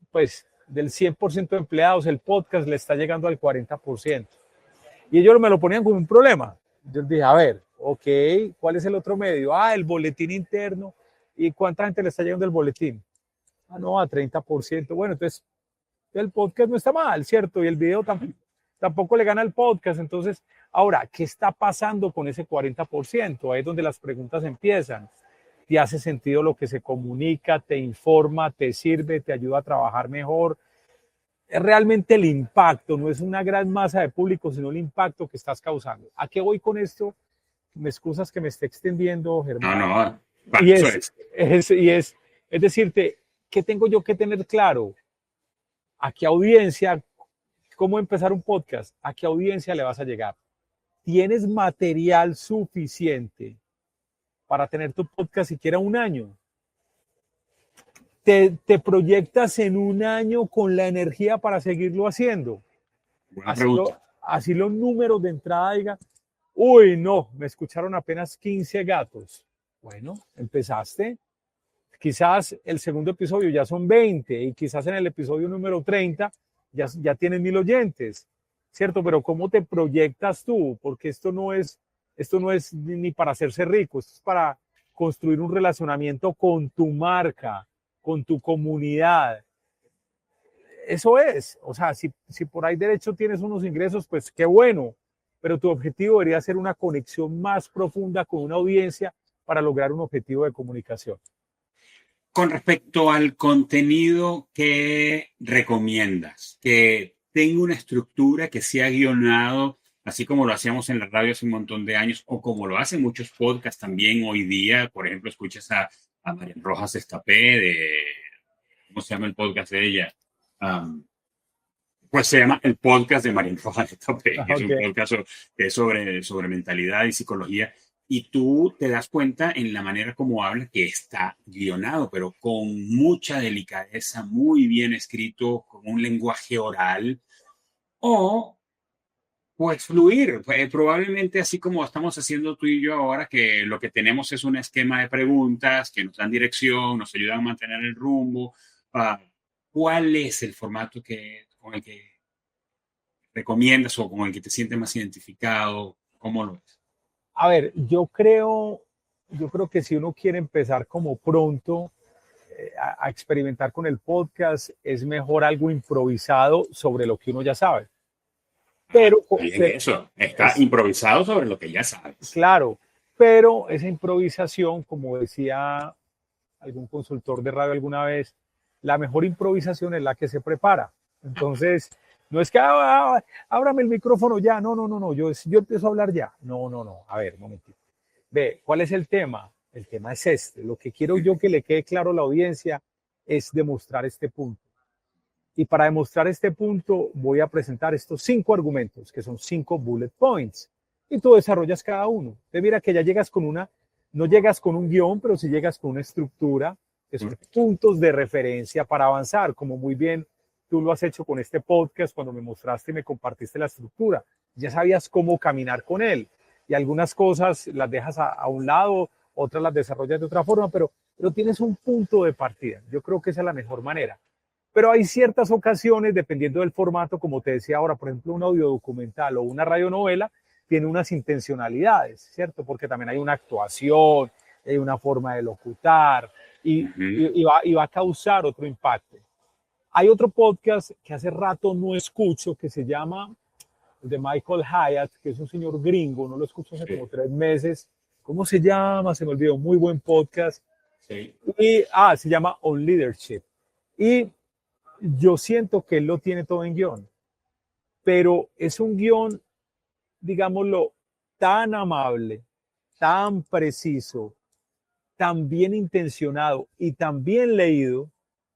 pues del 100% de empleados, el podcast le está llegando al 40%. Y ellos me lo ponían como un problema. Yo dije, a ver, ok, ¿cuál es el otro medio? El boletín interno. ¿Y cuánta gente le está llegando el boletín? No, a 30%. Bueno, entonces el podcast no está mal, ¿cierto? Y el video tampoco le gana al podcast. Entonces, ahora, ¿qué está pasando con ese 40%? Ahí es donde las preguntas empiezan. ¿Te hace sentido lo que se comunica? ¿Te informa? ¿Te sirve? ¿Te ayuda a trabajar mejor? Es realmente el impacto, no es una gran masa de público, sino el impacto que estás causando. ¿A qué voy con esto? Me excusas que me esté extendiendo, Germán. No, y es decirte, ¿qué tengo yo que tener claro? ¿A qué audiencia? ¿Cómo empezar un podcast? ¿A qué audiencia le vas a llegar? ¿Tienes material suficiente para tener tu podcast siquiera un año? ¿Te proyectas en un año con la energía para seguirlo haciendo? Así los números de entrada digan, uy, no, me escucharon apenas 15 gatos. Bueno, empezaste. Quizás el segundo episodio ya son 20 y quizás en el episodio número 30 ya tienes 1.000 oyentes, ¿cierto? Pero ¿cómo te proyectas tú? Porque esto no es ni para hacerse rico, esto es para construir un relacionamiento con tu marca, con tu comunidad. Eso es, o sea, si por ahí derecho tienes unos ingresos, pues qué bueno, pero tu objetivo debería ser una conexión más profunda con una audiencia para lograr un objetivo de comunicación. Con respecto al contenido, ¿qué recomiendas? Que tenga una estructura, que sea guionado, así como lo hacíamos en la radio hace un montón de años, o como lo hacen muchos podcasts también hoy día. Por ejemplo, escuchas a Marian Rojas Estapé, ¿cómo se llama el podcast de ella? Pues se llama el podcast de Marian Rojas Estapé, que es un podcast que es sobre mentalidad y psicología. Y tú te das cuenta en la manera como habla que está guionado, pero con mucha delicadeza, muy bien escrito, con un lenguaje oral. O pues fluir, probablemente así como estamos haciendo tú y yo ahora, que lo que tenemos es un esquema de preguntas que nos dan dirección, nos ayudan a mantener el rumbo. ¿Cuál es el formato con el que recomiendas o con el que te sientes más identificado? ¿Cómo lo ves? A ver, yo creo que si uno quiere empezar como pronto a experimentar con el podcast, es mejor algo improvisado sobre lo que uno ya sabe. Pero eso está improvisado sobre lo que ya sabes. Claro, pero esa improvisación, como decía algún consultor de radio alguna vez, la mejor improvisación es la que se prepara. Entonces, No es que ábrame el micrófono ya, no, yo empiezo a hablar ya. No, a ver, un momentito. Ve, ¿cuál es el tema? El tema es este. Lo que quiero yo que le quede claro a la audiencia es demostrar este punto. Y para demostrar este punto voy a presentar estos 5 argumentos, que son 5 bullet points. Y tú desarrollas cada uno. Entonces mira que ya llegas con no llegas con un guión, pero sí llegas con una estructura, que son puntos de referencia para avanzar, como muy bien tú lo has hecho con este podcast cuando me mostraste y me compartiste la estructura. Ya sabías cómo caminar con él. Y algunas cosas las dejas a un lado, otras las desarrollas de otra forma, pero tienes un punto de partida. Yo creo que esa es la mejor manera. Pero hay ciertas ocasiones, dependiendo del formato, como te decía ahora, por ejemplo, un audio documental o una radionovela, tiene unas intencionalidades, ¿cierto? Porque también hay una actuación, hay una forma de locutar y va a causar otro impacto. Hay otro podcast que hace rato no escucho que se llama de Michael Hyatt, que es un señor gringo, no lo escucho hace como 3 meses. ¿Cómo se llama? Se me olvidó, muy buen podcast. Sí. Y, se llama On Leadership. Y yo siento que él lo tiene todo en guión, pero es un guión, digámoslo, tan amable, tan preciso, tan bien intencionado y tan bien leído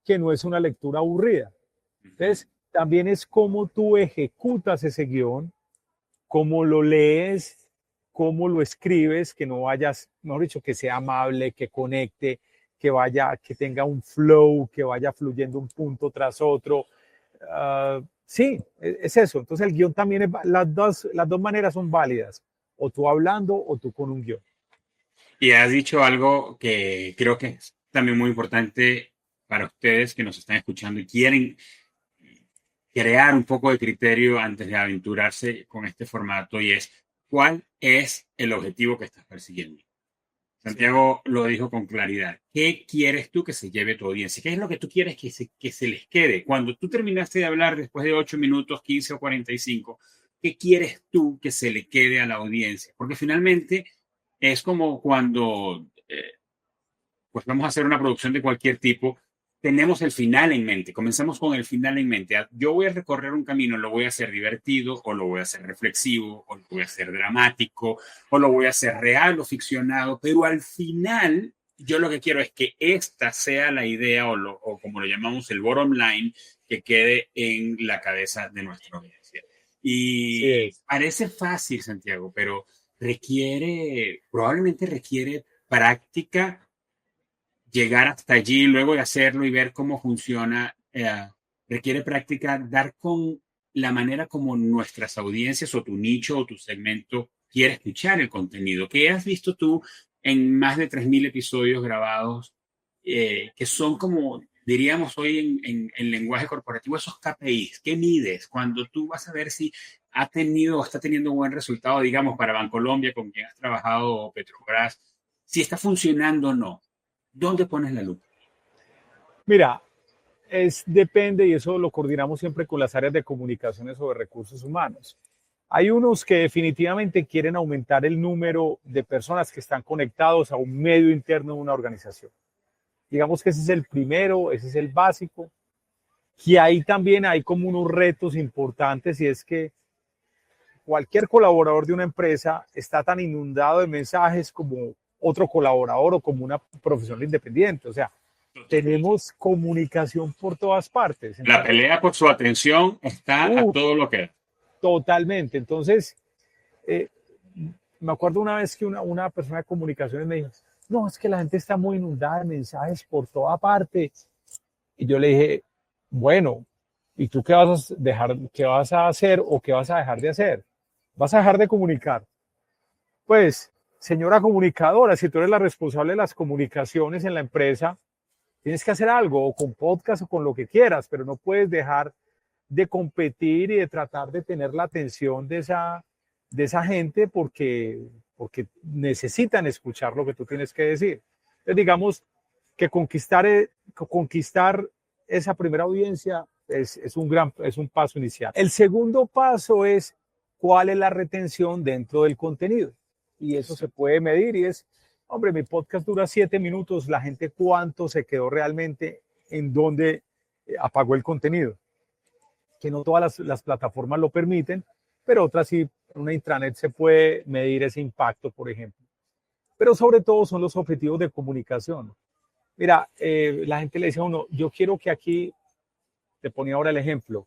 que no es una lectura aburrida. Entonces, también es cómo tú ejecutas ese guión, cómo lo lees, cómo lo escribes, que no vayas, mejor dicho, que sea amable, que conecte, que tenga un flow, que vaya fluyendo un punto tras otro. Sí, es eso. Entonces el guión también, las dos maneras son válidas, o tú hablando o tú con un guión. Y has dicho algo que creo que es también muy importante para ustedes que nos están escuchando y quieren crear un poco de criterio antes de aventurarse con este formato, y es ¿cuál es el objetivo que estás persiguiendo? Santiago lo dijo con claridad. ¿Qué quieres tú que se lleve tu audiencia? ¿Qué es lo que tú quieres que se les quede? Cuando tú terminaste de hablar después de 8 minutos, 15 o 45, ¿qué quieres tú que se le quede a la audiencia? Porque finalmente es como cuando pues vamos a hacer una producción de cualquier tipo, tenemos el final en mente, comenzamos con el final en mente. Yo voy a recorrer un camino, lo voy a hacer divertido, o lo voy a hacer reflexivo, o lo voy a hacer dramático, o lo voy a hacer real o ficcionado, pero al final yo lo que quiero es que esta sea la idea, o como lo llamamos el bottom line, que quede en la cabeza de nuestra audiencia. Y parece fácil, Santiago, pero probablemente requiere práctica llegar hasta allí, luego de hacerlo y ver cómo funciona, requiere práctica, dar con la manera como nuestras audiencias o tu nicho o tu segmento quiere escuchar el contenido. ¿Qué has visto tú en más de 3.000 episodios grabados que son como, diríamos hoy en lenguaje corporativo, esos KPIs? ¿Qué mides cuando tú vas a ver si ha tenido o está teniendo un buen resultado, digamos, para Bancolombia, con quien has trabajado, o Petrobras, si está funcionando o no? ¿Dónde pones la lupa? Mira, depende y eso lo coordinamos siempre con las áreas de comunicaciones o de recursos humanos. Hay unos que definitivamente quieren aumentar el número de personas que están conectados a un medio interno de una organización. Digamos que ese es el primero, ese es el básico. Y ahí también hay como unos retos importantes, y es que cualquier colaborador de una empresa está tan inundado de mensajes como otro colaborador o como una profesional independiente. O sea, tenemos comunicación por todas partes. Entonces, la pelea por su atención está a todo lo que da. Totalmente. Entonces, me acuerdo una vez que una persona de comunicaciones me dijo, no, es que la gente está muy inundada de mensajes por toda parte. Y yo le dije, bueno, ¿y tú qué vas qué vas a hacer o qué vas a dejar de hacer? ¿Vas a dejar de comunicar? Pues, señora comunicadora, si tú eres la responsable de las comunicaciones en la empresa, tienes que hacer algo, o con podcast o con lo que quieras, pero no puedes dejar de competir y de tratar de tener la atención de esa gente porque necesitan escuchar lo que tú tienes que decir. Entonces, digamos que conquistar esa primera audiencia es un paso inicial. El segundo paso es cuál es la retención dentro del contenido. Y eso se puede medir y es, hombre, mi podcast dura 7 minutos, la gente cuánto se quedó realmente en dónde apagó el contenido. que no todas las plataformas lo permiten, pero otras sí, en una intranet se puede medir ese impacto, por ejemplo. Pero sobre todo son los objetivos de comunicación. Mira, la gente le dice a uno, yo quiero que aquí, te ponía ahora el ejemplo,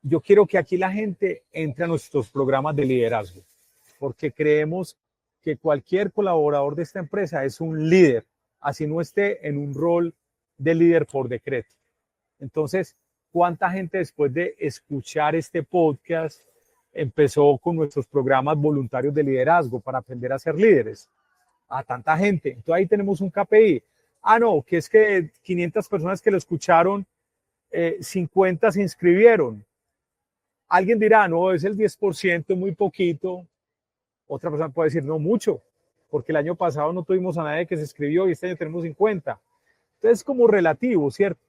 yo quiero que aquí la gente entre a nuestros programas de liderazgo, porque creemos que cualquier colaborador de esta empresa es un líder, así no esté en un rol de líder por decreto. Entonces, ¿cuánta gente después de escuchar este podcast empezó con nuestros programas voluntarios de liderazgo para aprender a ser líderes? A tanta gente. Entonces ahí tenemos un KPI. Ah, no, que es que 500 personas que lo escucharon, 50 se inscribieron. Alguien dirá, no, es el 10%, muy poquito. Otra persona puede decir, no, mucho, porque el año pasado no tuvimos a nadie que se inscribió y este año tenemos 50. Entonces es como relativo, ¿cierto?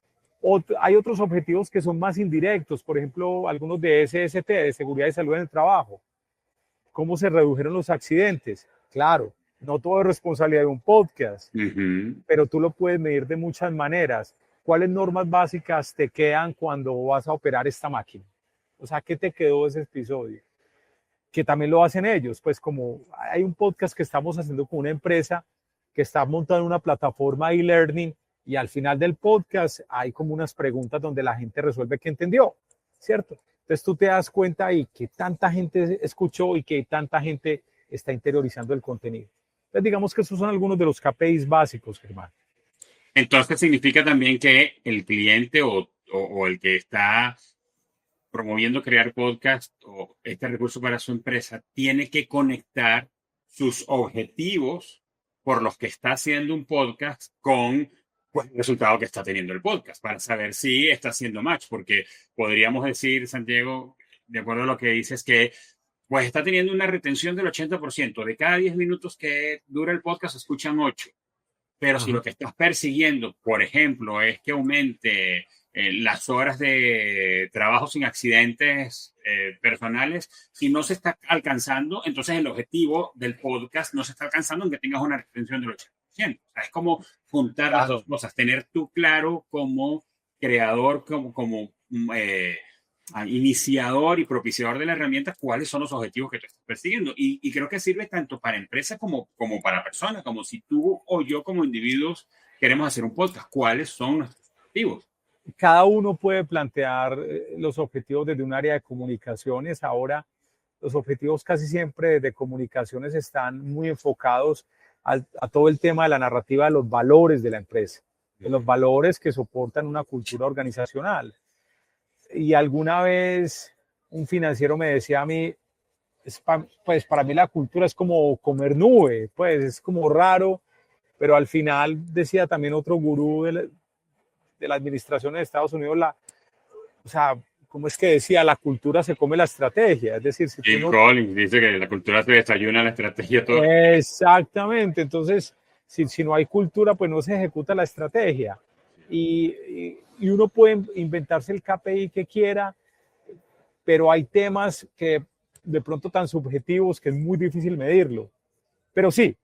Hay otros objetivos que son más indirectos, por ejemplo, algunos de SST, de seguridad y salud en el trabajo. ¿Cómo se redujeron los accidentes? Claro, no todo es responsabilidad de un podcast, pero tú lo puedes medir de muchas maneras. ¿Cuáles normas básicas te quedan cuando vas a operar esta máquina? O sea, ¿qué te quedó de ese episodio? Que también lo hacen ellos, pues como hay un podcast que estamos haciendo con una empresa que está montada en una plataforma e-learning y al final del podcast hay como unas preguntas donde la gente resuelve qué entendió, ¿cierto? Entonces tú te das cuenta ahí que tanta gente escuchó y que tanta gente está interiorizando el contenido. Entonces digamos que esos son algunos de los KPIs básicos, Germán. Entonces significa también que el cliente o el que está promoviendo crear podcast o este recurso para su empresa tiene que conectar sus objetivos por los que está haciendo un podcast con pues, el resultado que está teniendo el podcast para saber si está haciendo match, porque podríamos decir, Santiago, de acuerdo a lo que dices, que pues está teniendo una retención del 80%. De cada 10 minutos que dura el podcast, escuchan 8. Pero si lo que estás persiguiendo, por ejemplo, es que aumente las horas de trabajo sin accidentes personales, si no se está alcanzando, entonces el objetivo del podcast no se está alcanzando aunque tengas una retención del 80%. O sea, es como juntar las dos cosas, tener tú claro como creador, como iniciador y propiciador de la herramienta, cuáles son los objetivos que tú estás persiguiendo. Y creo que sirve tanto para empresas como para personas, como si tú o yo como individuos queremos hacer un podcast, ¿cuáles son nuestros objetivos? Cada uno puede plantear los objetivos desde un área de comunicaciones. Ahora, los objetivos casi siempre de comunicaciones están muy enfocados a todo el tema de la narrativa de los valores de la empresa, de los valores que soportan una cultura organizacional. Y alguna vez un financiero me decía a mí, pues para mí la cultura es como comer nube, pues es como raro, pero al final decía también otro gurú de la administración de Estados Unidos, o sea, ¿cómo es que decía? La cultura se come la estrategia, es decir, si Jim Collins dice que la cultura se desayuna la estrategia todo. Exactamente, entonces si no hay cultura, pues no se ejecuta la estrategia. Y uno puede inventarse el KPI que quiera, pero hay temas que de pronto tan subjetivos que es muy difícil medirlo. Pero sí,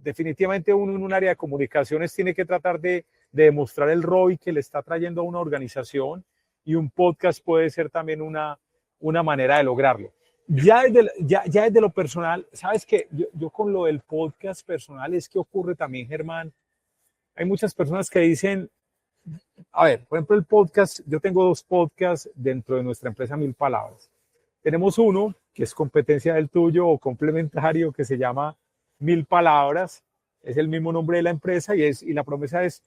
definitivamente uno en un área de comunicaciones tiene que tratar de demostrar el ROI que le está trayendo a una organización y un podcast puede ser también una manera de lograrlo. Ya desde lo personal, ¿sabes qué? Yo con lo del podcast personal es que ocurre también, Germán. Hay muchas personas que dicen, a ver, por ejemplo, el podcast, yo tengo 2 podcasts dentro de nuestra empresa 1000 Palabras. Tenemos uno que es competencia del tuyo o complementario que se llama 1000 Palabras. Es el mismo nombre de la empresa y la promesa es,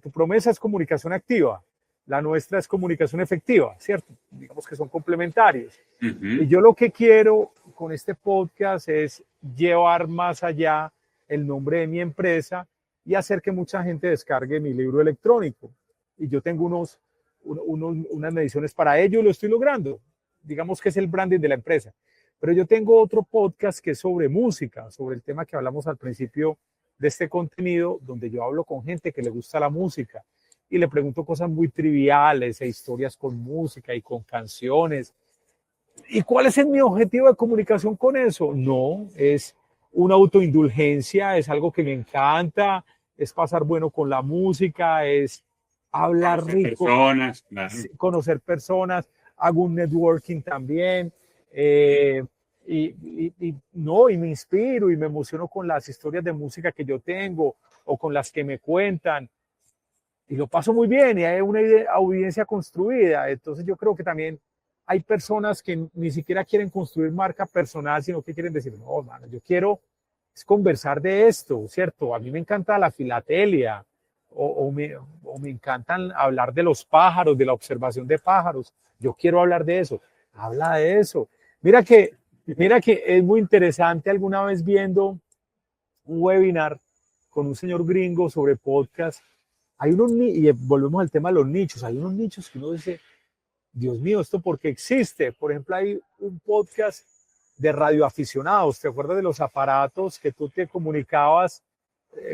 tu promesa es comunicación activa. La nuestra es comunicación efectiva, ¿cierto? Digamos que son complementarios. Y yo lo que quiero con este podcast es llevar más allá el nombre de mi empresa y hacer que mucha gente descargue mi libro electrónico. Y yo tengo unas mediciones para ello y lo estoy logrando. Digamos que es el branding de la empresa. Pero yo tengo otro podcast que es sobre música, sobre el tema que hablamos al principio de este contenido, donde yo hablo con gente que le gusta la música y le pregunto cosas muy triviales e historias con música y con canciones. ¿Y cuál es mi objetivo de comunicación con eso? No, es una autoindulgencia, es algo que me encanta, es pasar bueno con la música, es hablar rico, personas, claro. conocer personas. hago un networking también, no, y me inspiro y me emociono con las historias de música que yo tengo o con las que me cuentan, y lo paso muy bien y hay una audiencia construida. Entonces yo creo que también hay personas que ni siquiera quieren construir marca personal, sino que quieren decir, no, mano, yo quiero es conversar de esto, ¿cierto? A mí me encanta la filatelia o me encantan hablar de los pájaros, de la observación de pájaros. Yo quiero hablar de eso. Habla de eso. Mira que es muy interesante alguna vez viendo un webinar con un señor gringo sobre podcast. Hay unos, y volvemos al tema de los nichos, hay unos nichos que uno dice, Dios mío, ¿esto por qué existe? Por ejemplo, hay un podcast de radioaficionados. ¿Te acuerdas de los aparatos que tú te comunicabas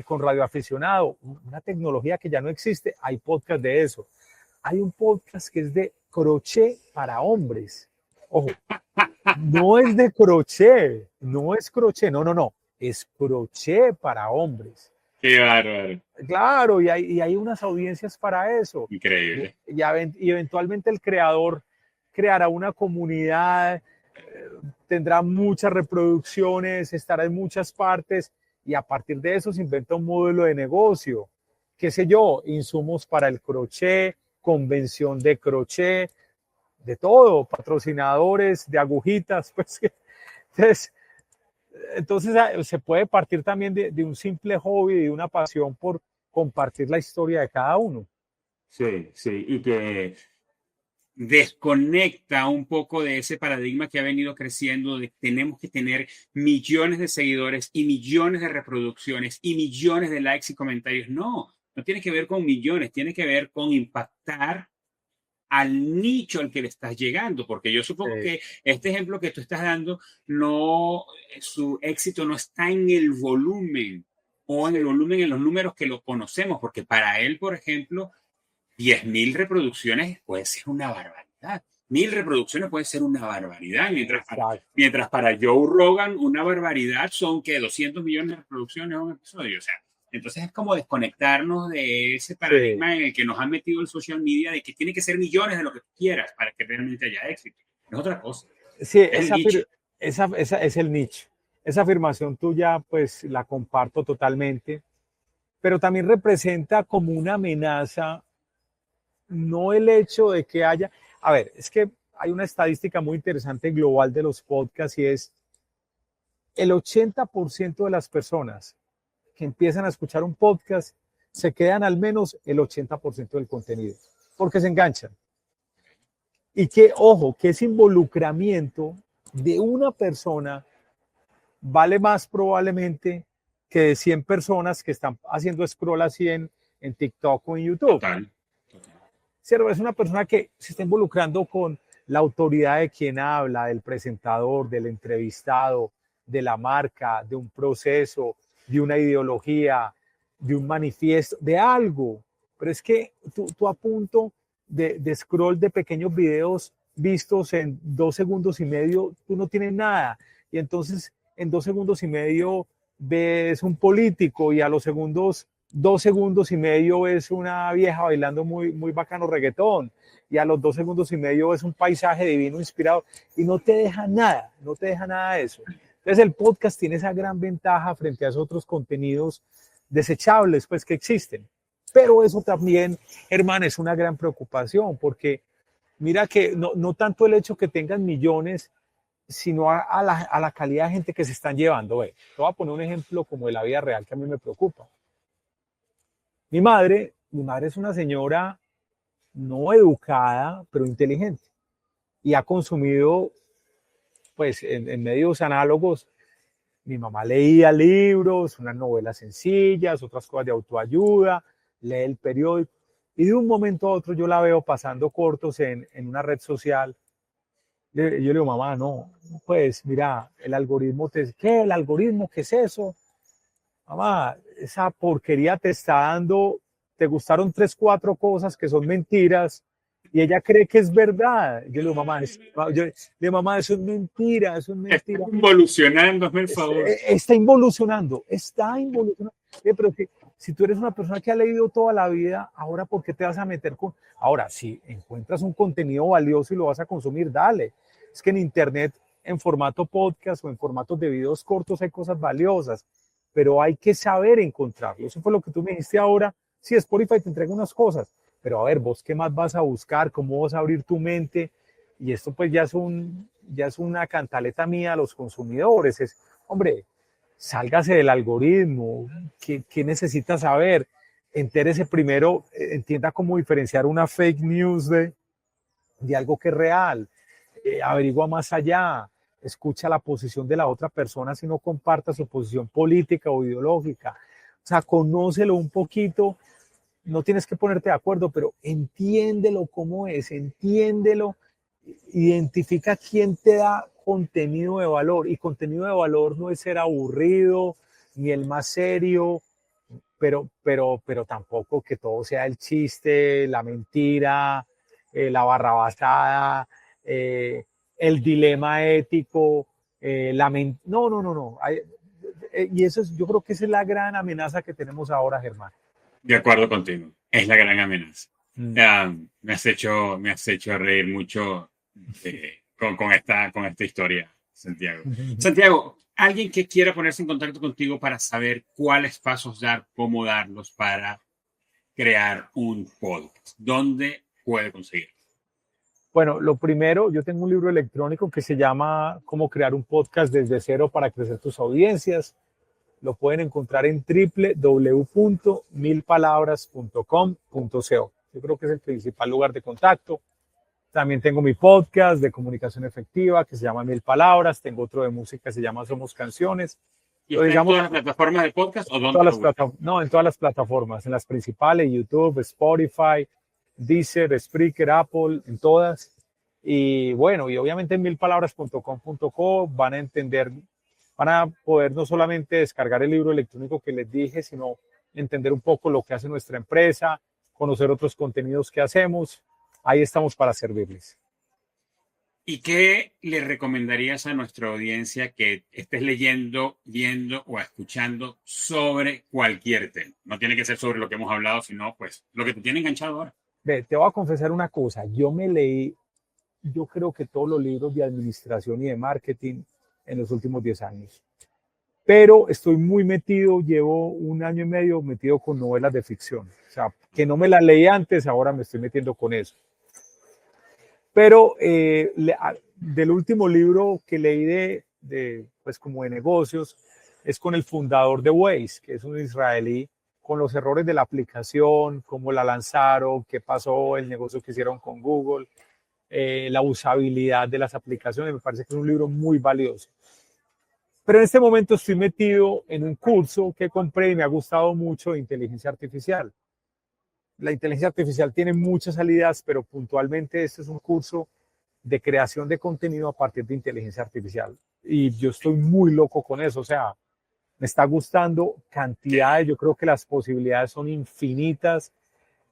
con radioaficionado? Una tecnología que ya no existe. Hay podcast de eso. Hay un podcast que es de crochet para hombres. Ojo, no es de crochet, no es crochet, no, es crochet para hombres. Qué bárbaro. Claro, y hay unas audiencias para eso. Increíble. Y eventualmente el creador creará una comunidad, tendrá muchas reproducciones, estará en muchas partes y a partir de eso se inventa un modelo de negocio. Qué sé yo, insumos para el crochet, convención de crochet, de todo, patrocinadores de agujitas, pues. Entonces se puede partir también de un simple hobby, de una pasión por compartir la historia de cada uno. Sí, sí, y que desconecta un poco de ese paradigma que ha venido creciendo de que tenemos que tener millones de seguidores y millones de reproducciones y millones de likes y comentarios. No, no tiene que ver con millones, tiene que ver con impactar al nicho al que le estás llegando, porque yo supongo que este ejemplo que tú estás dando, no, su éxito no está en el volumen o en el volumen, en los números que lo conocemos, porque para él, por ejemplo, 10.000 reproducciones puede ser una barbaridad. 1.000 reproducciones puede ser una barbaridad, mientras para Joe Rogan una barbaridad son que 200 millones de reproducciones en un episodio, o sea, entonces es como desconectarnos de ese paradigma en el que nos han metido el social media de que tiene que ser millones de lo que tú quieras para que realmente haya éxito. Es otra cosa. Sí, esa es el nicho. Esa afirmación tuya, pues la comparto totalmente, pero también representa como una amenaza, no el hecho de que haya... A ver, es que hay una estadística muy interesante global de los podcasts y es el 80% de las personas que empiezan a escuchar un podcast se quedan al menos el 80% del contenido, porque se enganchan. Y que, ojo, que ese involucramiento de una persona vale más probablemente que de 100 personas que están haciendo scroll así en TikTok o en YouTube. Total. ¿Cierto? Es una persona que se está involucrando con la autoridad de quien habla, del presentador, del entrevistado, de la marca, de un proceso, de una ideología, de un manifiesto, de algo. Pero es que tú a punto de scroll de pequeños videos vistos en 2 segundos y medio, tú no tienes nada. Y entonces en 2 segundos y medio ves un político y a los 2 segundos y medio ves una vieja bailando muy, muy bacano reggaetón y a los 2 segundos y medio ves un paisaje divino inspirado y no te deja nada de eso. Entonces el podcast tiene esa gran ventaja frente a esos otros contenidos desechables pues que existen. Pero eso también, hermano, es una gran preocupación porque mira que no tanto el hecho que tengan millones, sino a la calidad de gente que se están llevando. Te voy a poner un ejemplo como de la vida real que a mí me preocupa. Mi madre es una señora no educada, pero inteligente. Y ha consumido, pues, en medios análogos. Mi mamá leía libros, unas novelas sencillas, otras cosas de autoayuda, lee el periódico. Y de un momento a otro yo la veo pasando cortos en una red social. Yo le digo, mamá, no, pues, mira, el algoritmo ¿qué? ¿El algoritmo? ¿Qué es eso? Mamá, esa porquería te está dando, te gustaron 3, 4 cosas que son mentiras y ella cree que es verdad. Yo le digo, mamá, mamá, eso es mentira, eso es mentira. Está involucionando, hazme el favor. Está involucionando. Pero Si tú eres una persona que ha leído toda la vida, ahora ¿por qué te vas a meter con...? Ahora, si encuentras un contenido valioso y lo vas a consumir, dale. Es que en Internet, en formato podcast o en formatos de videos cortos hay cosas valiosas, pero hay que saber encontrarlo. Eso fue lo que tú me dijiste ahora. Sí, Spotify te entrega unas cosas, pero a ver, vos qué más vas a buscar, cómo vas a abrir tu mente. Y esto pues ya es una cantaleta mía a los consumidores. Es, hombre, sálgase del algoritmo, ¿qué necesita saber? Entérese primero, entienda cómo diferenciar una fake news de algo que es real, averigua más allá, escucha la posición de la otra persona si no comparta su posición política o ideológica. O sea, conócelo un poquito, no tienes que ponerte de acuerdo, pero entiéndelo cómo es, entiéndelo, identifica quién te da contenido de valor. Y contenido de valor no es ser aburrido ni el más serio, pero tampoco que todo sea el chiste, la mentira, la barrabasada, el dilema ético, no. Y eso es, yo creo que esa es la gran amenaza que tenemos ahora, Germán. De acuerdo contigo, es la gran amenaza. Me has hecho reír mucho con esta historia, Santiago. Santiago, alguien que quiera ponerse en contacto contigo para saber cuáles pasos dar, cómo darlos para crear un podcast, ¿dónde puede conseguir? Bueno, lo primero, yo tengo un libro electrónico que se llama Cómo crear un podcast desde cero para crecer tus audiencias. Lo pueden encontrar en www.milpalabras.com.co. Yo creo que es el principal lugar de contacto. También tengo mi podcast de comunicación efectiva que se llama Mil Palabras. Tengo otro de música que se llama Somos Canciones. ¿Y está en todas las plataformas de podcast o dónde? No, en todas las plataformas, en las principales, YouTube, Spotify, Deezer, Spreaker, Apple, en todas. Y bueno, y obviamente en milpalabras.com.co van a poder no solamente descargar el libro electrónico que les dije, sino entender un poco lo que hace nuestra empresa, conocer otros contenidos que hacemos. Ahí estamos para servirles. ¿Y qué le recomendarías a nuestra audiencia que estés leyendo, viendo o escuchando sobre cualquier tema? No tiene que ser sobre lo que hemos hablado, sino pues lo que te tiene enganchado ahora. Ve, te voy a confesar una cosa. Yo creo que todos los libros de administración y de marketing en los últimos 10 años. Pero estoy muy metido, llevo 1 año y medio metido con novelas de ficción. O sea, que no me las leí antes, ahora me estoy metiendo con eso. Pero del último libro que leí pues como de negocios es con el fundador de Waze, que es un israelí, con los errores de la aplicación, cómo la lanzaron, qué pasó, el negocio que hicieron con Google, la usabilidad de las aplicaciones. Me parece que es un libro muy valioso. Pero en este momento estoy metido en un curso que compré y me ha gustado mucho de inteligencia artificial. La inteligencia artificial tiene muchas salidas, pero puntualmente este es un curso de creación de contenido a partir de inteligencia artificial. Y yo estoy muy loco con eso. O sea, me está gustando cantidades. Yo creo que las posibilidades son infinitas.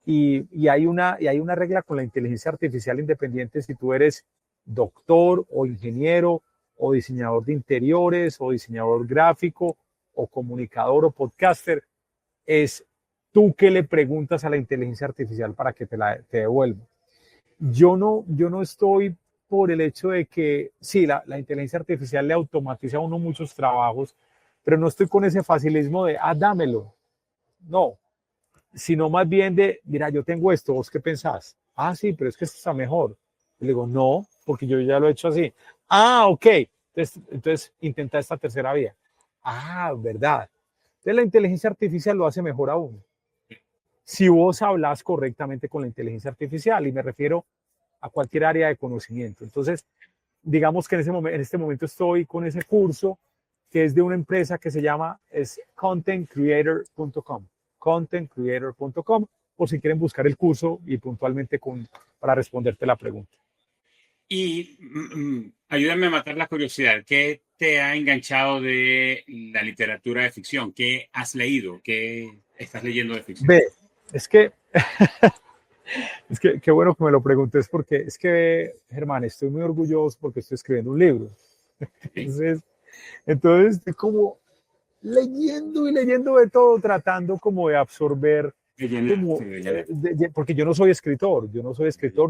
Y hay una regla con la inteligencia artificial independiente si tú eres doctor o ingeniero o diseñador de interiores o diseñador gráfico o comunicador o podcaster. Es tú qué le preguntas a la inteligencia artificial para que te devuelva. Yo no estoy por el hecho de que, sí, la inteligencia artificial le automatiza a uno muchos trabajos, pero no estoy con ese facilismo de, dámelo. No, sino más bien de, mira, yo tengo esto, ¿vos qué pensás? Sí, pero es que esto está mejor. Y le digo, no, porque yo ya lo he hecho así. Ok, entonces intenta esta tercera vía. ¿Verdad? Entonces la inteligencia artificial lo hace mejor aún. Si vos hablas correctamente con la inteligencia artificial, y me refiero a cualquier área de conocimiento. Entonces, digamos que en este momento estoy con ese curso que es de una empresa que se llama contentcreator.com. Contentcreator.com, por si quieren buscar el curso y puntualmente para responderte la pregunta. Y ayúdame a matar la curiosidad. ¿Qué te ha enganchado de la literatura de ficción? ¿Qué has leído? ¿Qué estás leyendo de ficción? Es que qué bueno que me lo preguntes, porque es que, Germán, estoy muy orgulloso porque estoy escribiendo un libro. Entonces como leyendo y leyendo de todo, tratando como de absorber, como, porque yo no soy escritor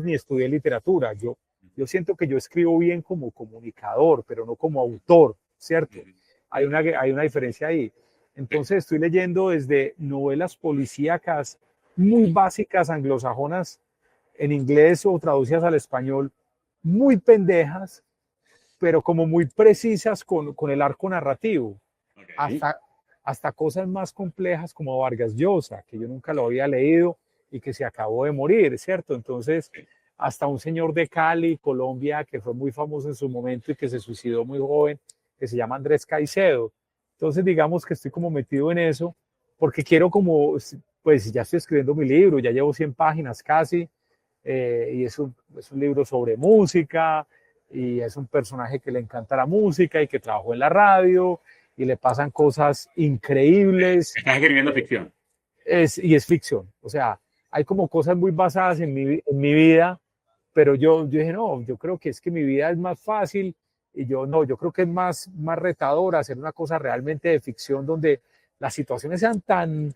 ni estudié literatura, yo siento que yo escribo bien como comunicador, pero no como autor, ¿cierto? Hay una diferencia ahí. Entonces estoy leyendo desde novelas policíacas muy básicas anglosajonas en inglés o traducidas al español, muy pendejas, pero como muy precisas con el arco narrativo, hasta cosas más complejas como Vargas Llosa, que yo nunca lo había leído y que se acabó de morir, ¿cierto? Entonces, hasta un señor de Cali, Colombia, que fue muy famoso en su momento y que se suicidó muy joven, que se llama Andrés Caicedo. Entonces, digamos que estoy como metido en eso, porque quiero como, pues ya estoy escribiendo mi libro, ya llevo 100 páginas casi, y es un libro sobre música, y es un personaje que le encanta la música y que trabajó en la radio, y le pasan cosas increíbles. Estás escribiendo ficción. Y es ficción, o sea, hay como cosas muy basadas en mi vida, pero yo dije, no, yo creo que es que mi vida es más fácil, y yo creo que es más retador hacer una cosa realmente de ficción donde las situaciones sean tan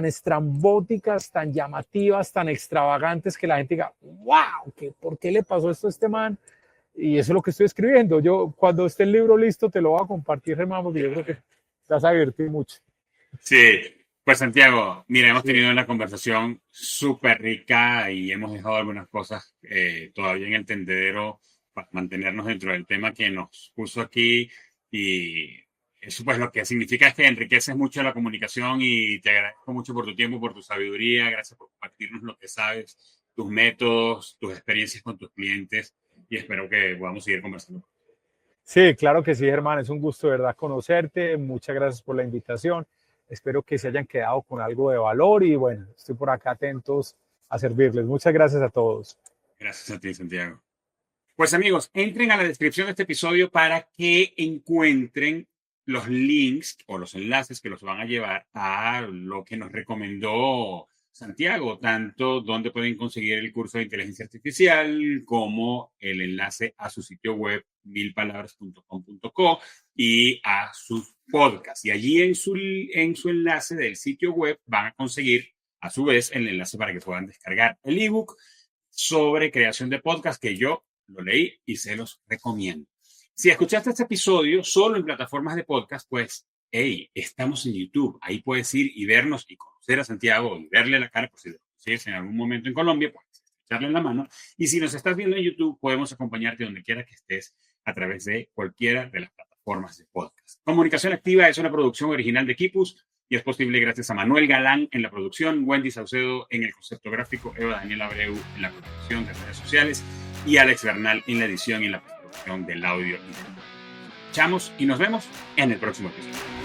estrambóticas, tan llamativas, tan extravagantes, que la gente diga, wow, ¿por qué le pasó esto a este man? Y eso es lo que estoy escribiendo. Yo, cuando esté el libro listo, te lo voy a compartir, Germán, porque yo creo que te vas a divertir mucho. Sí, pues Santiago, mira, hemos tenido una conversación súper rica y hemos dejado algunas cosas todavía en el tendedero para mantenernos dentro del tema que nos puso aquí, y eso pues lo que significa es que enriqueces mucho la comunicación, y te agradezco mucho por tu tiempo, por tu sabiduría, gracias por compartirnos lo que sabes, tus métodos, tus experiencias con tus clientes, y espero que podamos seguir conversando. Sí, claro que sí, Germán, es un gusto de verdad conocerte, muchas gracias por la invitación, espero que se hayan quedado con algo de valor, y bueno, estoy por acá atentos a servirles. Muchas gracias a todos. Gracias a ti, Santiago. Pues amigos, entren a la descripción de este episodio para que encuentren los links o los enlaces que los van a llevar a lo que nos recomendó Santiago, tanto donde pueden conseguir el curso de inteligencia artificial como el enlace a su sitio web milpalabras.com.co y a sus podcasts. Y allí en su enlace del sitio web van a conseguir a su vez el enlace para que puedan descargar el ebook sobre creación de podcast, que yo lo leí y se los recomiendo. Si escuchaste este episodio solo en plataformas de podcast, pues, hey, estamos en YouTube. Ahí puedes ir y vernos y conocer a Santiago y verle la cara, por si lo consigues en algún momento en Colombia, pues echarle la mano. Y si nos estás viendo en YouTube, podemos acompañarte donde quiera que estés a través de cualquiera de las plataformas de podcast. Comunicación Activa es una producción original de Kipus y es posible gracias a Manuel Galán en la producción, Wendy Saucedo en el concepto gráfico, Eva Daniela Abreu en la producción de redes sociales y Alex Bernal en la edición y en la postproducción del audio. Escuchamos y nos vemos en el próximo episodio.